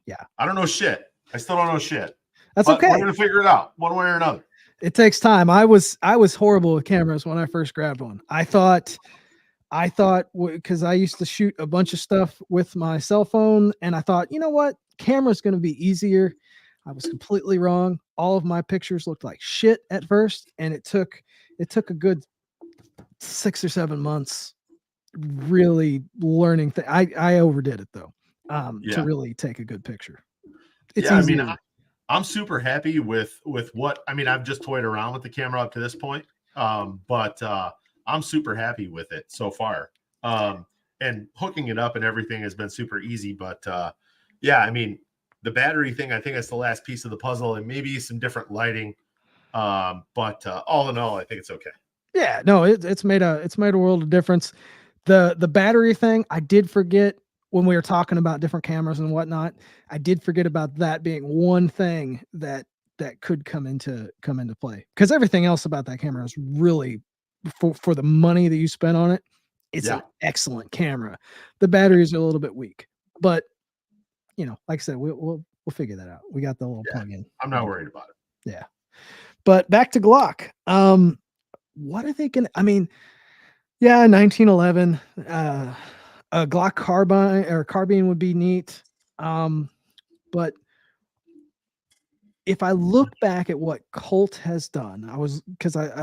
Yeah. I don't know shit. I still don't know shit. That's okay. We're gonna figure it out one way or another. It takes time. I was horrible with cameras when I first grabbed one. I thought because I used to shoot a bunch of stuff with my cell phone, and I thought, you know what, camera's going to be easier. I was completely wrong. All of my pictures looked like shit at first, and it took a good 6 or 7 months really learning. I overdid it though, to really take a good picture. It's easy. I mean, I'm super happy with what, I mean, I've just toyed around with the camera up to this point. But I'm super happy with it so far. And hooking it up and everything has been super easy, but I mean, the battery thing, I think that's the last piece of the puzzle, and maybe some different lighting. But all in all, I think it's okay. Yeah, no, it's made a world of difference. The battery thing, I did forget when we were talking about different cameras and whatnot. I did forget about that being one thing that could come into play, because everything else about that camera is really, for the money that you spent on it, it's an excellent camera. The batteries are a little bit weak, but like I said, we'll figure that out. We got the little plug-in. I'm not worried about it. Yeah, but back to Glock. What are they gonna? I mean, 1911. A Glock carbine would be neat. But if I look back at what Colt has done, I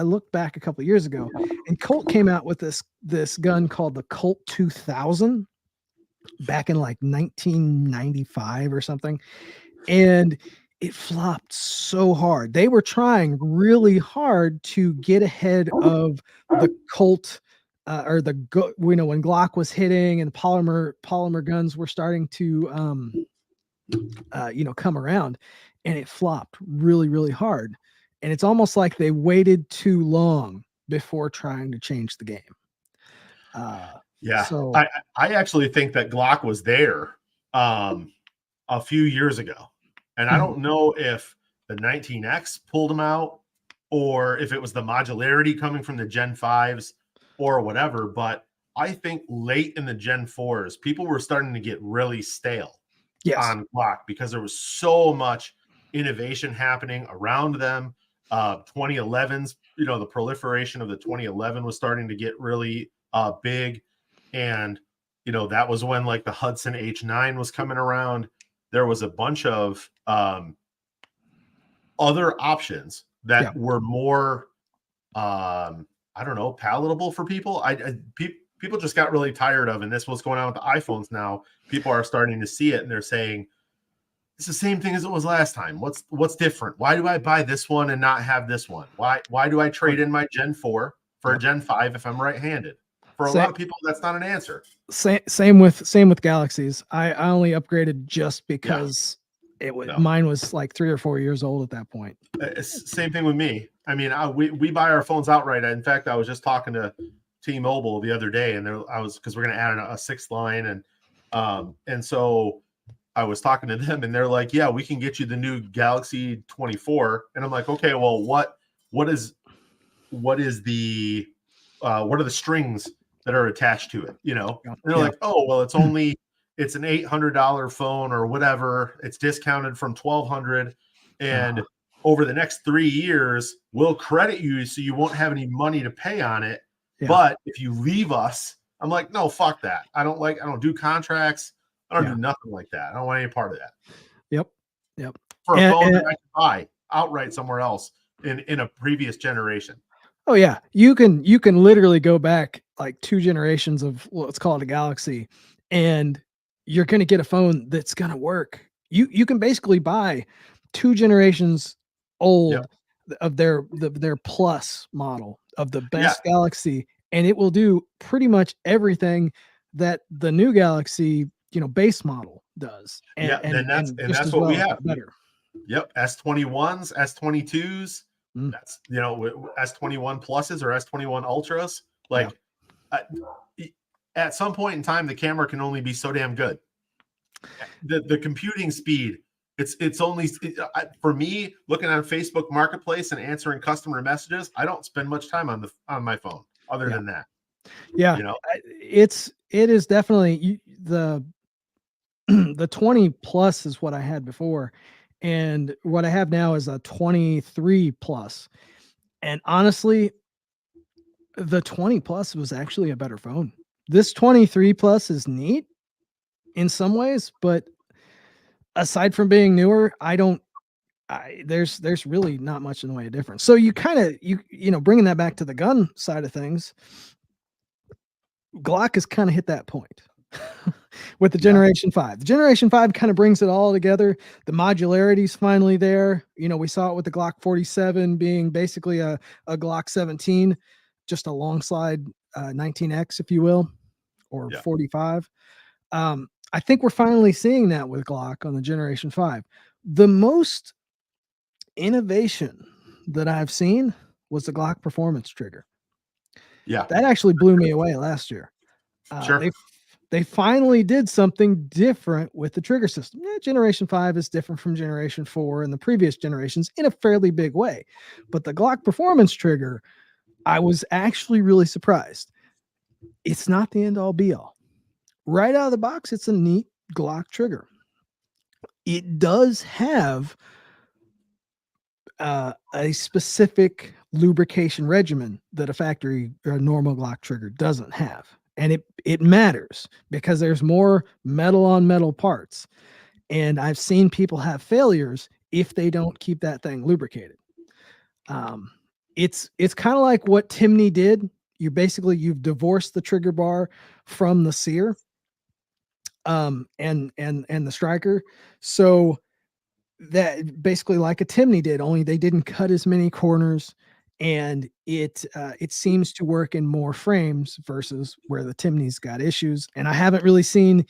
looked back a couple of years ago, and Colt came out with this gun called the Colt 2000 back in like 1995 or something, and it flopped so hard. They were trying really hard to get ahead of the Colt, when Glock was hitting and polymer guns were starting to come around, and it flopped really, really hard. And it's almost like they waited too long before trying to change the game. So I actually think that Glock was there a few years ago. And I don't know if the 19X pulled them out, or if it was the modularity coming from the Gen 5s or whatever. But I think late in the Gen 4s, people were starting to get really stale on Glock, because there was so much innovation happening around them. 2011s, the proliferation of the 2011 was starting to get really big. And, that was when like the Hudson H9 was coming around. There was a bunch of other options that were more, palatable for people. People just got really tired of, and this was going on with the iPhones now. People are starting to see it, and they're saying, it's the same thing as it was last time. What's different? Why do I buy this one and not have this one? Why do I trade in my Gen 4 for a Gen 5 if I'm right-handed? For a lot of people, that's not an answer. Same with Galaxies. I only upgraded just because mine was like 3 or 4 years old at that point. Same thing with me. I mean, we buy our phones outright. In fact, I was just talking to T-Mobile the other day, and because we're going to add a sixth line, and so I was talking to them, and they're like, "Yeah, we can get you the new Galaxy 24." And I'm like, "Okay, well, what is the what are the strings that are attached to it?" You know, and they're like, "Oh, well, it's an $800 phone or whatever. It's discounted from $1,200, and over the next 3 years, we'll credit you so you won't have any money to pay on it. But if you leave us," I'm like, "No, fuck that. I don't do contracts. I don't do nothing like that. I don't want any part of that." Yep. For a phone that I can buy outright somewhere else in a previous generation. Oh yeah, you can literally go back like 2 generations of, let's call it a Galaxy, and you're going to get a phone that's going to work. You can basically buy 2 generations old of their plus model of the best Galaxy, and it will do pretty much everything that the new Galaxy, base model does. And that's what we have. Better. Yep, S21s, S22s. That's S21 pluses or S21 ultras. Like at some point in time, the camera can only be so damn good. The computing speed, it's only for me looking on Facebook Marketplace and answering customer messages. I don't spend much time on my phone other than that. Yeah, it is definitely the 20 plus is what I had before, and what I have now is a 23 plus. And honestly, the 20 plus was actually a better phone. This 23 plus is neat in some ways, but aside from being newer, there's really not much in the way of difference. So you kind of, bringing that back to the gun side of things, Glock has kind of hit that point with the Generation 5. The Generation 5 kind of brings it all together. The modularity is finally there. We saw it with the Glock 47 being basically a Glock 17, just a long slide 19X, if you will, or 45. I think we're finally seeing that with Glock on the Generation 5. The most innovation that I've seen was the Glock performance trigger. Yeah. That actually blew me away last year. Sure. They finally did something different with the trigger system. Generation 5 is different from Generation 4 and the previous generations in a fairly big way. But the Glock performance trigger, I was actually really surprised. It's not the end all be all. Right out of the box, it's a neat Glock trigger. It does have a specific lubrication regimen that a factory or a normal Glock trigger doesn't have. And it matters because there's more metal on metal parts. And I've seen people have failures if they don't keep that thing lubricated. It's kind of like what Timney did. You've divorced the trigger bar from the sear, and the striker. So that basically like a Timney did, only they didn't cut as many corners, and it seems to work in more frames versus where the Timney's got issues. And I haven't really seen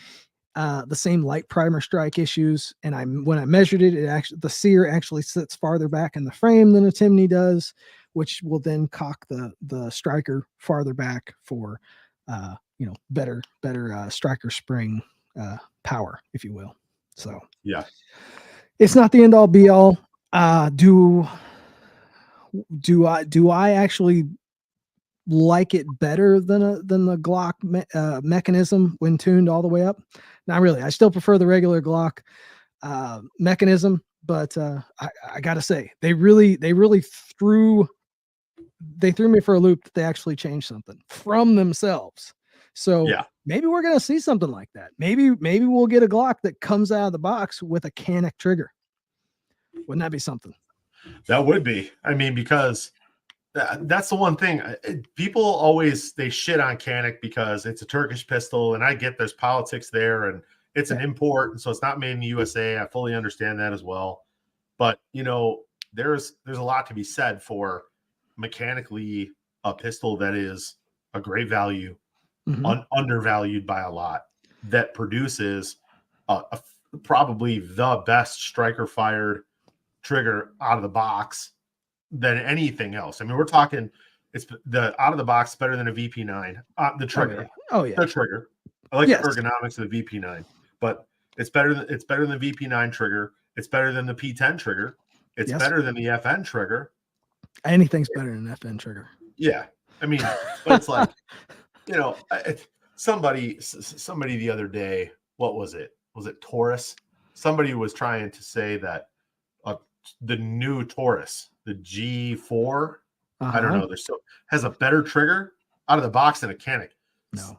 the same light primer strike issues. And when I measured it, the sear actually sits farther back in the frame than a Timney does, which will then cock the striker farther back for better striker spring power, if you will. So yeah, it's not the end all be all. Do I actually like it better than the Glock mechanism when tuned all the way up? Not really. I still prefer the regular Glock mechanism, but I gotta say they really threw me for a loop that they actually changed something from themselves. So maybe we're gonna see something like that. Maybe we'll get a Glock that comes out of the box with a Canic trigger. Wouldn't that be something? That would be. I mean, because that's the one thing. People always they shit on Canic because it's a Turkish pistol, and I get there's politics there, and it's an import, and so it's not made in the USA. I fully understand that as well. But there's a lot to be said for mechanically a pistol that is a great value, undervalued by a lot, that produces probably the best striker fired trigger out of the box than anything else. I mean, we're talking it's the out of the box better than a VP9. The trigger, the trigger. I like the ergonomics of the VP9, but it's better than the VP9 trigger. It's better than the P10 trigger. It's better than the FN trigger. Anything's better than an FN trigger. Yeah, I mean, but it's like somebody the other day. What was it? Was it Taurus? Somebody was trying to say that the new Taurus, the G4, I don't know, has a better trigger out of the box than a Canic. No,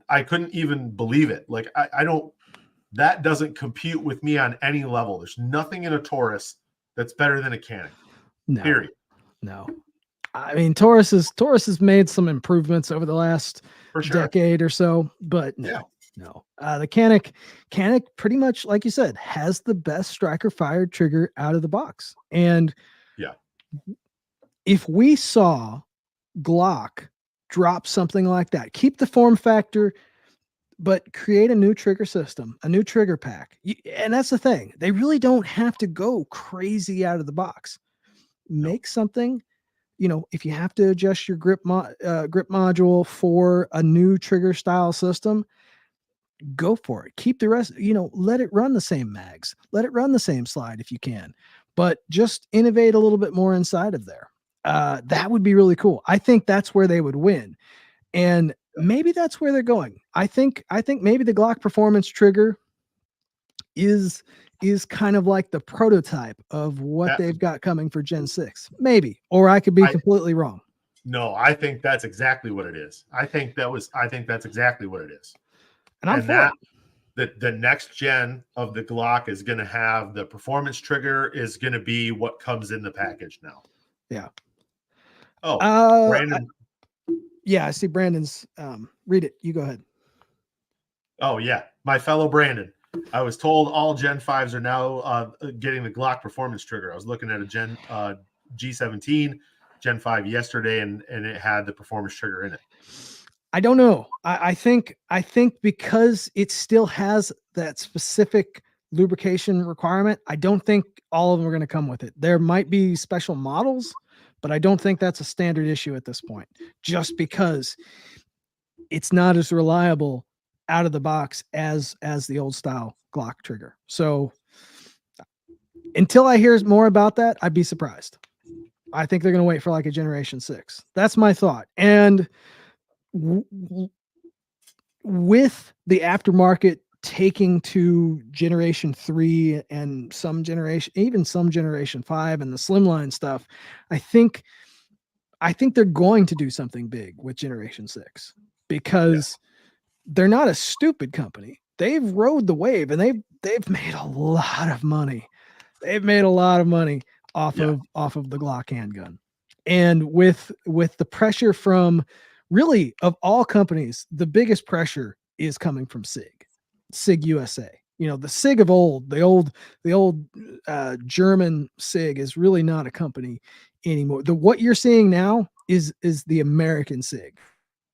I couldn't even believe it. Like I don't. That doesn't compute with me on any level. There's nothing in a Taurus that's better than a Canic. No. Period. No. I mean, Taurus has made some improvements over the last decade or so, but no. The Canic pretty much, like you said, has the best striker fired trigger out of the box. And if we saw Glock drop something like that, keep the form factor, but create a new trigger system, a new trigger pack. And that's the thing. They really don't have to go crazy out of the box. Make something, if you have to adjust your grip module for a new trigger style system, go for it. Keep the rest, let it run the same mags, let it run the same slide if you can, but just innovate a little bit more inside of there. That would be really cool. I think that's where they would win. And maybe that's where they're going. I think maybe the Glock Performance trigger is kind of like the prototype of what they've got coming for Gen 6. Maybe, or I could be completely wrong. No, I think that's exactly what it is. I think that's exactly what it is. And the next gen of the Glock is going to have the performance trigger is going to be what comes in the package now. Yeah. Oh, Brandon. I see Brandon's. Read it. You go ahead. Oh yeah, my fellow Brandon. I was told all Gen 5s are now getting the Glock performance trigger. I was looking at a Gen G17 Gen 5 yesterday, and it had the performance trigger in it. I don't know. I think because it still has that specific lubrication requirement, I don't think all of them are going to come with it. There might be special models, but I don't think that's a standard issue at this point, just because it's not as reliable out of the box as the old style Glock trigger. So until I hear more about that, I'd be surprised. I think they're going to wait for like a Generation 6. That's my thought. And with the aftermarket taking to Generation 3 and some Generation 5 and the slimline stuff, I think they're going to do something big with Generation 6 because they're not a stupid company. They've rode the wave and they've made a lot of money. They've made a lot of money off of the Glock handgun. And with the pressure from, really, of all companies, the biggest pressure is coming from SIG USA. The SIG of old, the old German SIG is really not a company anymore. What you're seeing now is the American SIG.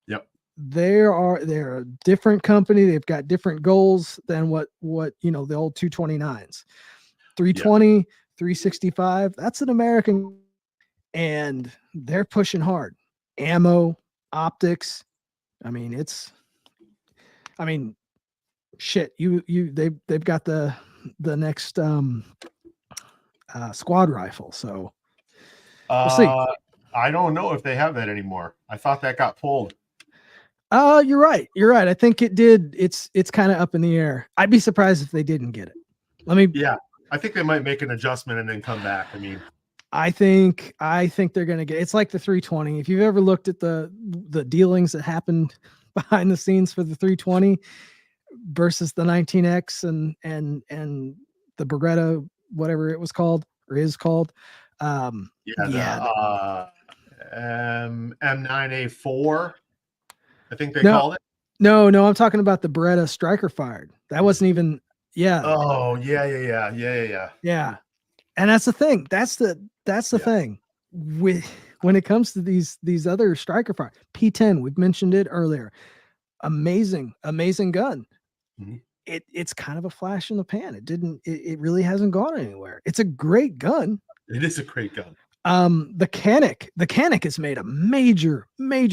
Yep. They're a different company. They've got different goals than what the old 229s. 320, 365, that's an American, and they're pushing hard. Ammo, optics. Shit, they've got the next squad rifle. So we'll see. I don't know if they have that anymore. I thought that got pulled. You're right. I think it did. It's kind of up in the air. I'd be surprised if they didn't get it. I think they might make an adjustment and then come back. I think they're going to get, it's like the 320. If you've ever looked at the dealings that happened behind the scenes for the 320 versus the 19X and the Beretta, whatever it was called or is called. M9A4, I think they called it. No, no, I'm talking about the Beretta striker fired. That wasn't even. Yeah, Oh yeah. yeah. And that's the thing. That's the Yeah. thing with when it comes to these other striker fire. P10, we've mentioned it earlier. Amazing, amazing gun. Mhm. It's kind of a flash in the pan. It really hasn't gone anywhere. It's a great gun. It is a great gun. The Canic has made a major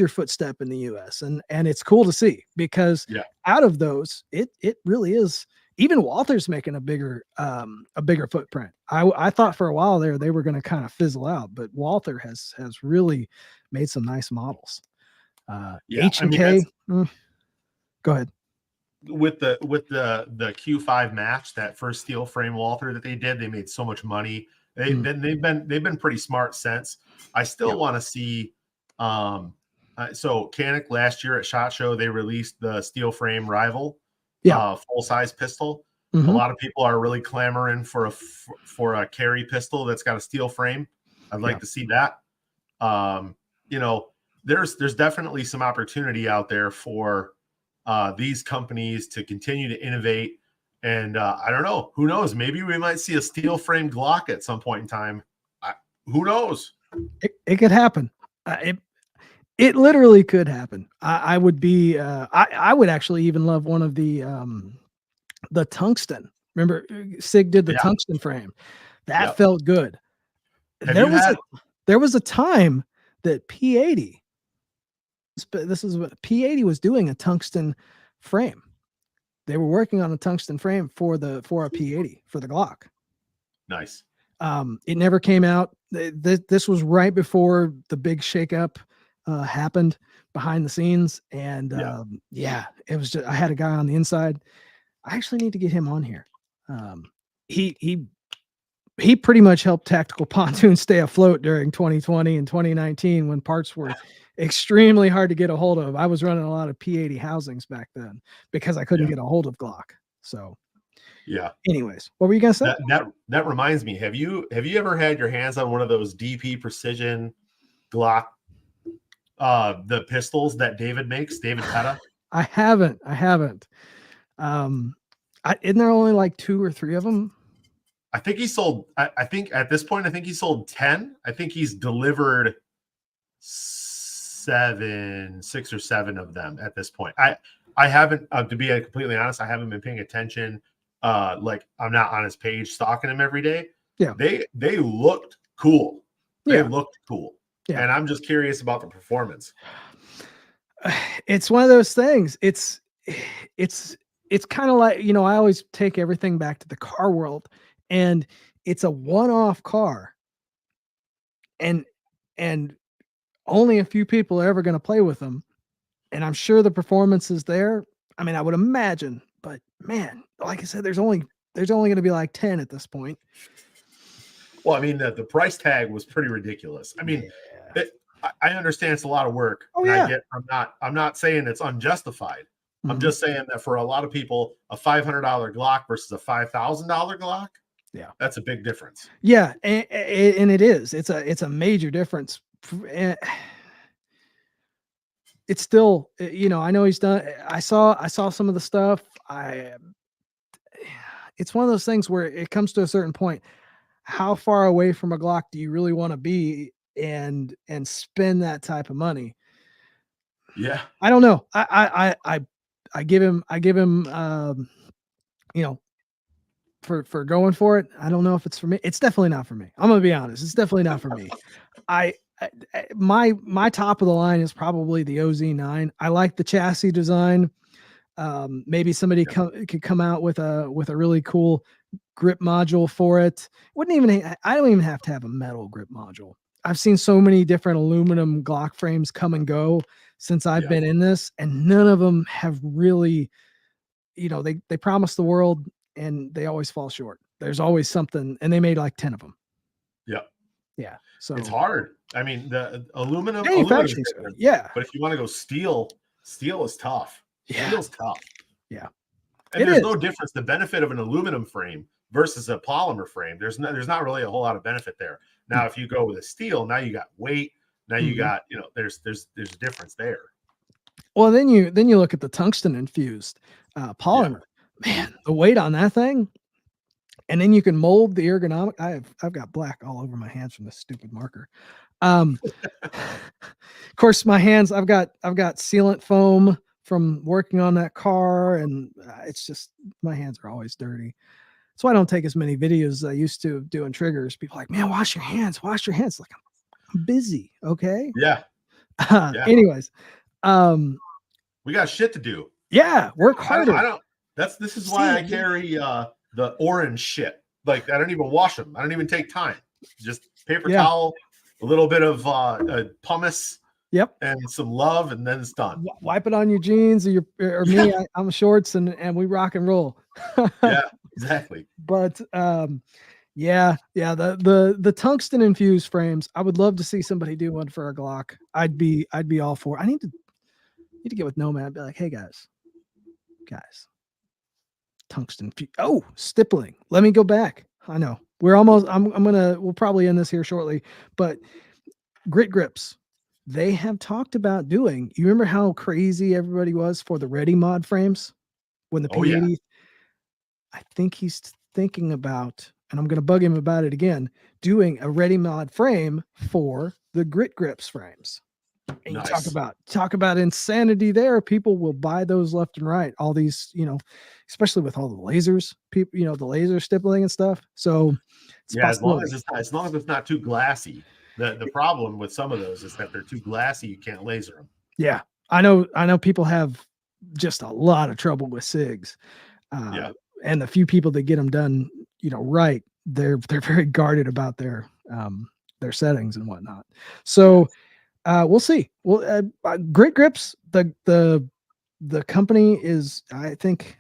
footstep in the US, and it's cool to see because Yeah. out of those, it really is. Even Walther's making a bigger footprint. I thought for a while there they were going to kind of fizzle out, but Walther has really made some nice models. Yeah. H I and mean, K. that's Go ahead. with the Q5 match, that first steel frame Walther that they did. They made so much money. They've been pretty smart since. I still Yeah. want to see. So Canic last year at SHOT Show, they released the steel frame Rival, Yeah. full size pistol. A Mhm. lot of people are really clamoring for a carry pistol that's got a steel frame. I'd like Yeah. to see that. You know, there's definitely some opportunity out there for these companies to continue to innovate. And I don't know, who knows? Maybe we might see a steel frame Glock at some point in time. Who knows? It could happen. It literally could happen. I would be. I would actually even love one of the tungsten. Remember, Sig did the Yeah. tungsten frame. That Yep. felt good. Have There you was had? a there was a time that P80. This is what P80 was doing, a tungsten frame. They were working on a tungsten frame for a P80 for the Glock. Nice. It never came out. This was right before the big shakeup happened behind the scenes, and Yeah. yeah, it was just I had a guy on the inside. I actually need to get him on here. Um, he pretty much helped Tactical Pontoon stay afloat during 2020 and 2019 when parts were extremely hard to get a hold of. I was running a lot of P80 housings back then because I couldn't Yeah. get a hold of Glock. So, Yeah. anyways, what were you gonna say? That reminds me. Have you ever had your hands on one of those DP Precision Glock, the pistols that David makes, David Petta? I haven't. I haven't. Isn't there only like 2 or 3 of them? I think he sold. I think at this point, I think he sold 10. I think he's delivered 6 or 7 of them at this point. I haven't, to be completely honest, I haven't been paying attention. Like I'm not on his page stalking him every day. Yeah. They looked cool. They Yeah. looked cool. Yeah. And I'm just curious about the performance. It's one of those things. It's kind of like, I always take everything back to the car world, and it's a one-off car, and only a few people are ever going to play with them. And I'm sure the performance is there. I mean, I would imagine, but man, like I said, there's only going to be like 10 at this point. Well, I mean, the price tag was pretty ridiculous. I mean, yeah. I understand it's a lot of work. Oh, and yeah. I'm not saying it's unjustified. I'm Mhm. just saying that for a lot of people, a $500 Glock versus a $5,000 Glock, Yeah. that's a big difference. Yeah, and it is. It's a major difference. It's still, I know he's done. I saw some of the stuff. It's one of those things where it comes to a certain point. How far away from a Glock do you really want to be and spend that type of money? Yeah. I don't know. I give him for going for it. I don't know if it's for me. It's definitely not for me. I'm gonna be honest. It's definitely not for me. My top of the line is probably the OZ9. I like the chassis design. Maybe somebody could come out with a really cool grip module for it. I don't even have to have a metal grip module. I've seen so many different aluminum Glock frames come and go since I've been in this, and none of them have really, they promise the world and they always fall short. There's always something, and they made like 10 of them. Yeah. Yeah. So It's hard. I mean, the aluminum is manufacturing's good. different. Yeah. But if you want to go steel is tough. Yeah. Steel's tough. Yeah. And there's no difference. The benefit of an aluminum frame versus a polymer frame, there's not really a whole lot of benefit there. Now, if you go with a steel, now you got weight. Now you got, there's a difference there. Well, then you look at the tungsten infused Yeah. polymer. Man, the weight on that thing, and then you can mold the ergonomic. I've got black all over my hands from this stupid marker. Of course, my hands. I've got sealant foam from working on that car, and it's just my hands are always dirty. So I don't take as many videos as I used to doing triggers. People are like, man, wash your hands, wash your hands. Like I'm busy, okay. Yeah. Yeah. Anyways, um, We got shit to do. yeah, work I harder. don't. This is why I carry the orange shit. Like I don't even wash them. I don't even take time. Just paper towel, a little bit of pumice. Yep. And some love, and then it's done. Wipe it on your jeans or me. I'm shorts and we rock and roll. Yeah, exactly. But yeah, the tungsten infused frames. I would love to see somebody do one for a Glock. I'd be all for it. I need to get with Nomad and be like, hey guys, tungsten. Oh, stippling. Let me go back. I know we're almost. We'll probably end this here shortly, but grit grips. They have talked about doing. You remember how crazy everybody was for the Ready Mod frames when the P80? I think he's thinking about, and I'm going to bug him about it again, doing a Ready Mod frame for the grit grips frames. And nice. You talk about insanity there. People will buy those left and right. All these, especially with all the lasers, people, the laser stippling and stuff. So yeah, as long as it's not too glassy. The problem with some of those is that they're too glassy. You can't laser them. Yeah, I know people have just a lot of trouble with SIGs. And the few people that get them done, right, they're very guarded about their settings and whatnot. So we'll see. Well, Grit Grips, the company is, I think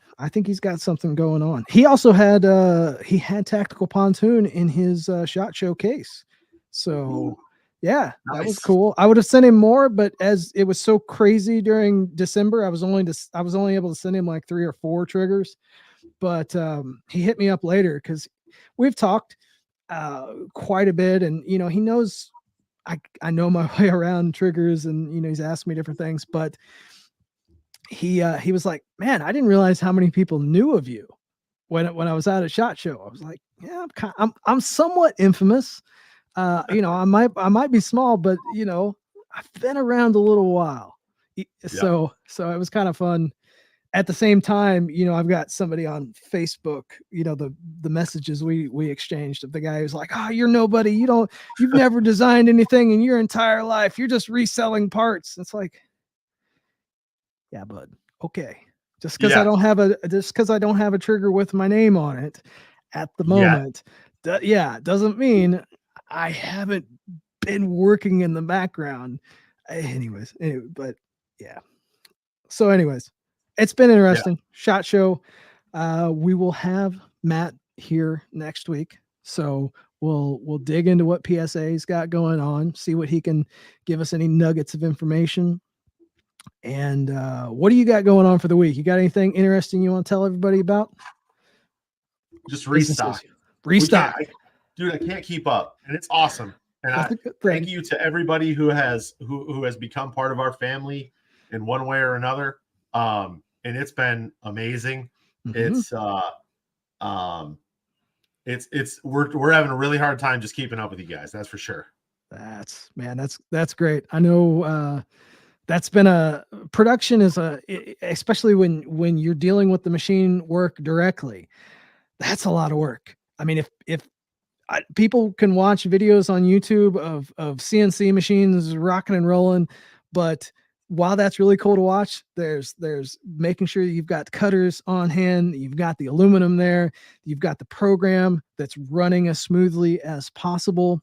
he's got something going on. He also had Tactical Pontoon in his SHOT Show case. So yeah, nice. That was cool. I would have sent him more, but as it was so crazy during December, I was only able to send him like 3 or 4 triggers. But he hit me up later because we've talked quite a bit, and he knows I know my way around triggers, and he's asked me different things. But he was like, man, I didn't realize how many people knew of you when I was at a SHOT Show. I was like, yeah, I'm somewhat infamous. I might be small, but I've been around a little while. So it was kind of fun. At the same time, I've got somebody on Facebook, the messages we exchanged of the guy who's like, oh, you're nobody. You've never designed anything in your entire life. You're just reselling parts. It's like, yeah, bud. Okay. Just because I don't have a trigger with my name on it at the moment. Doesn't mean I haven't been working in the background. Anyways, but yeah. So anyways, it's been interesting. SHOT Show. We will have Matt here next week. So we'll dig into what PSA's got going on, see what he can give us, any nuggets of information. And what do you got going on for the week? You got anything interesting you want to tell everybody about? Just restock. Dude, I can't keep up, and it's awesome. And thank you to everybody who has become part of our family in one way or another. And it's been amazing. Mm-hmm. We're having a really hard time just keeping up with you guys. That's for sure. That's great. I know that's been a production especially when you're dealing with the machine work directly. That's a lot of work. I mean, if people can watch videos on YouTube of CNC machines rocking and rolling, but while that's really cool to watch, there's making sure you've got cutters on hand, you've got the aluminum there, you've got the program that's running as smoothly as possible.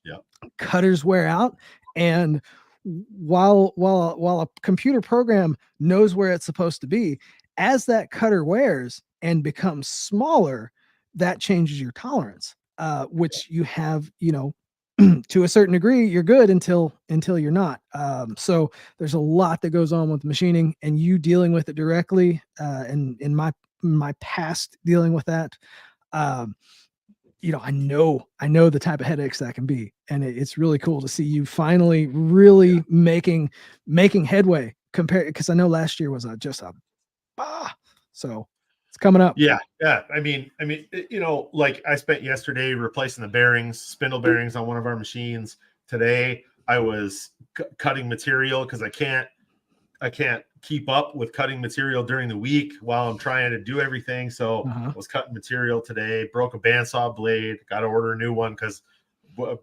Yeah, cutters wear out, and while a computer program knows where it's supposed to be, as that cutter wears and becomes smaller, that changes your tolerance. Which you have, to a certain degree, you're good until you're not. So there's a lot that goes on with machining, and you dealing with it directly. And in my past dealing with that, I know the type of headaches that can be, and it's really cool to see you finally really making headway. compare, because I know last year was just a so it's coming up. Yeah, yeah. I mean, like I spent yesterday replacing the bearings, spindle bearings on one of our machines. Today I was cutting material because I can't keep up with cutting material during the week while I'm trying to do everything. So I was cutting material today, broke a bandsaw blade, got to order a new one because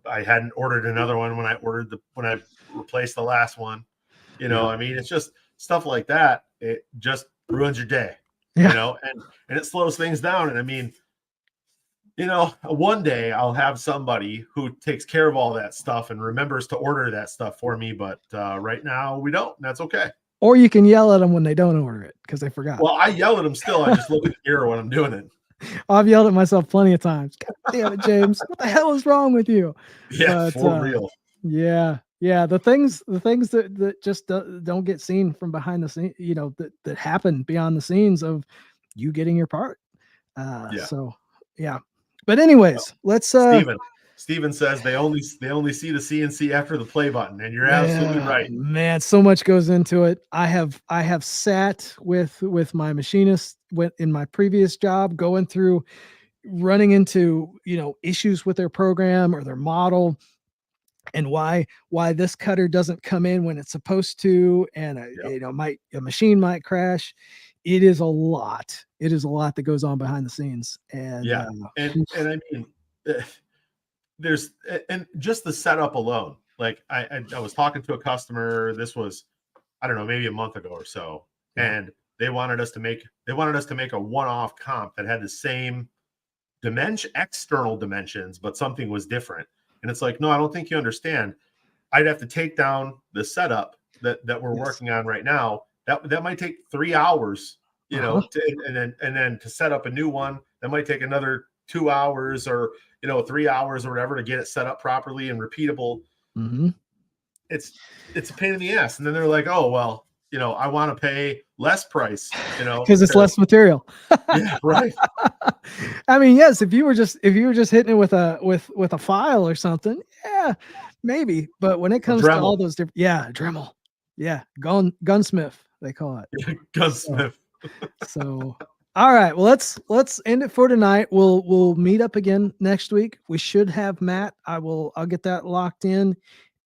I hadn't ordered another one when I replaced the last one. I mean, it's just stuff like that. It just ruins your day, and it slows things down. And I mean, one day I'll have somebody who takes care of all that stuff and remembers to order that stuff for me. But right now we don't. And that's okay. Or you can yell at them when they don't order it because they forgot. Well, I yell at them still. I just look at the mirror when I'm doing it. I've yelled at myself plenty of times. God damn it, James! What the hell is wrong with you? Yeah, for real. Yeah. The things that just don't get seen from behind the scene, that happen beyond the scenes of you getting your part. So yeah. But anyways, let's Steven says they only see the CNC after the play button, and you're absolutely right. Man, so much goes into it. I have sat with my machinist in my previous job, going through, running into issues with their program or their model, and why this cutter doesn't come in when it's supposed to, and a machine might crash. It is a lot. It is a lot that goes on behind the scenes, and and I mean, there's and just the setup alone. Like I was talking to a customer. This was, I don't know, maybe a month ago or so, and they wanted us to make a one-off comp that had the same external dimensions, but something was different. And it's like, no, I don't think you understand. I'd have to take down the setup that we're working on right now. That might take 3 hours, and then to set up a new one, that might take another 2 hours or 3 hours or whatever to get it set up properly and repeatable. Mm-hmm. It's a pain in the ass. And then they're like, oh, well, I want to pay less price, because it's less material. Yeah, right. I mean, yes, if you were just hitting it with a file or something, yeah, maybe. But when it comes to all those different, Dremel, gunsmith, they call it. Gunsmith. So all right, well, let's end it for tonight. We'll meet up again next week. We should have Matt. I'll get that locked in,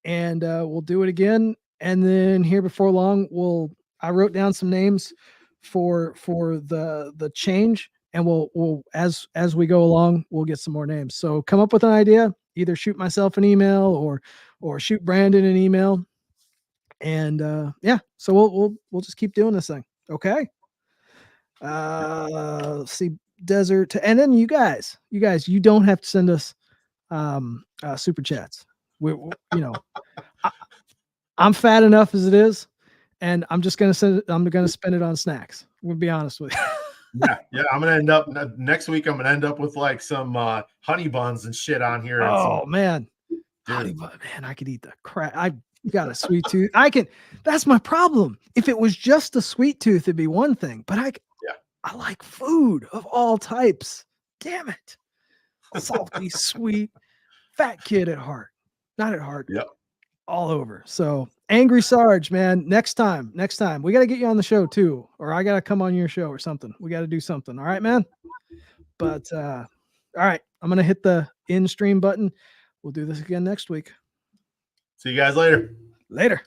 and we'll do it again. And then here before long, I wrote down some names for the change, and we'll as we go along, we'll get some more names. So come up with an idea, either shoot myself an email or shoot Brandon an email. And so we'll just keep doing this thing. Okay. See desert, and then you guys, you don't have to send us super chats. I'm fat enough as it is, and I'm just gonna spend it on snacks. We'll be honest with you. Yeah. I'm gonna end up next week. I'm gonna end up with like some honey buns and shit on here. Oh man, honey bun, man, I could eat the crap. I got a sweet tooth. That's my problem. If it was just a sweet tooth, it'd be one thing. But I like food of all types. Damn it. Salty, sweet, fat kid at heart. Not at heart. Yep. All over. So Angry Sarge, man. Next time. We got to get you on the show too. Or I got to come on your show or something. We got to do something. All right, man. But all right. I'm going to hit the in stream button. We'll do this again next week. See you guys later. Later.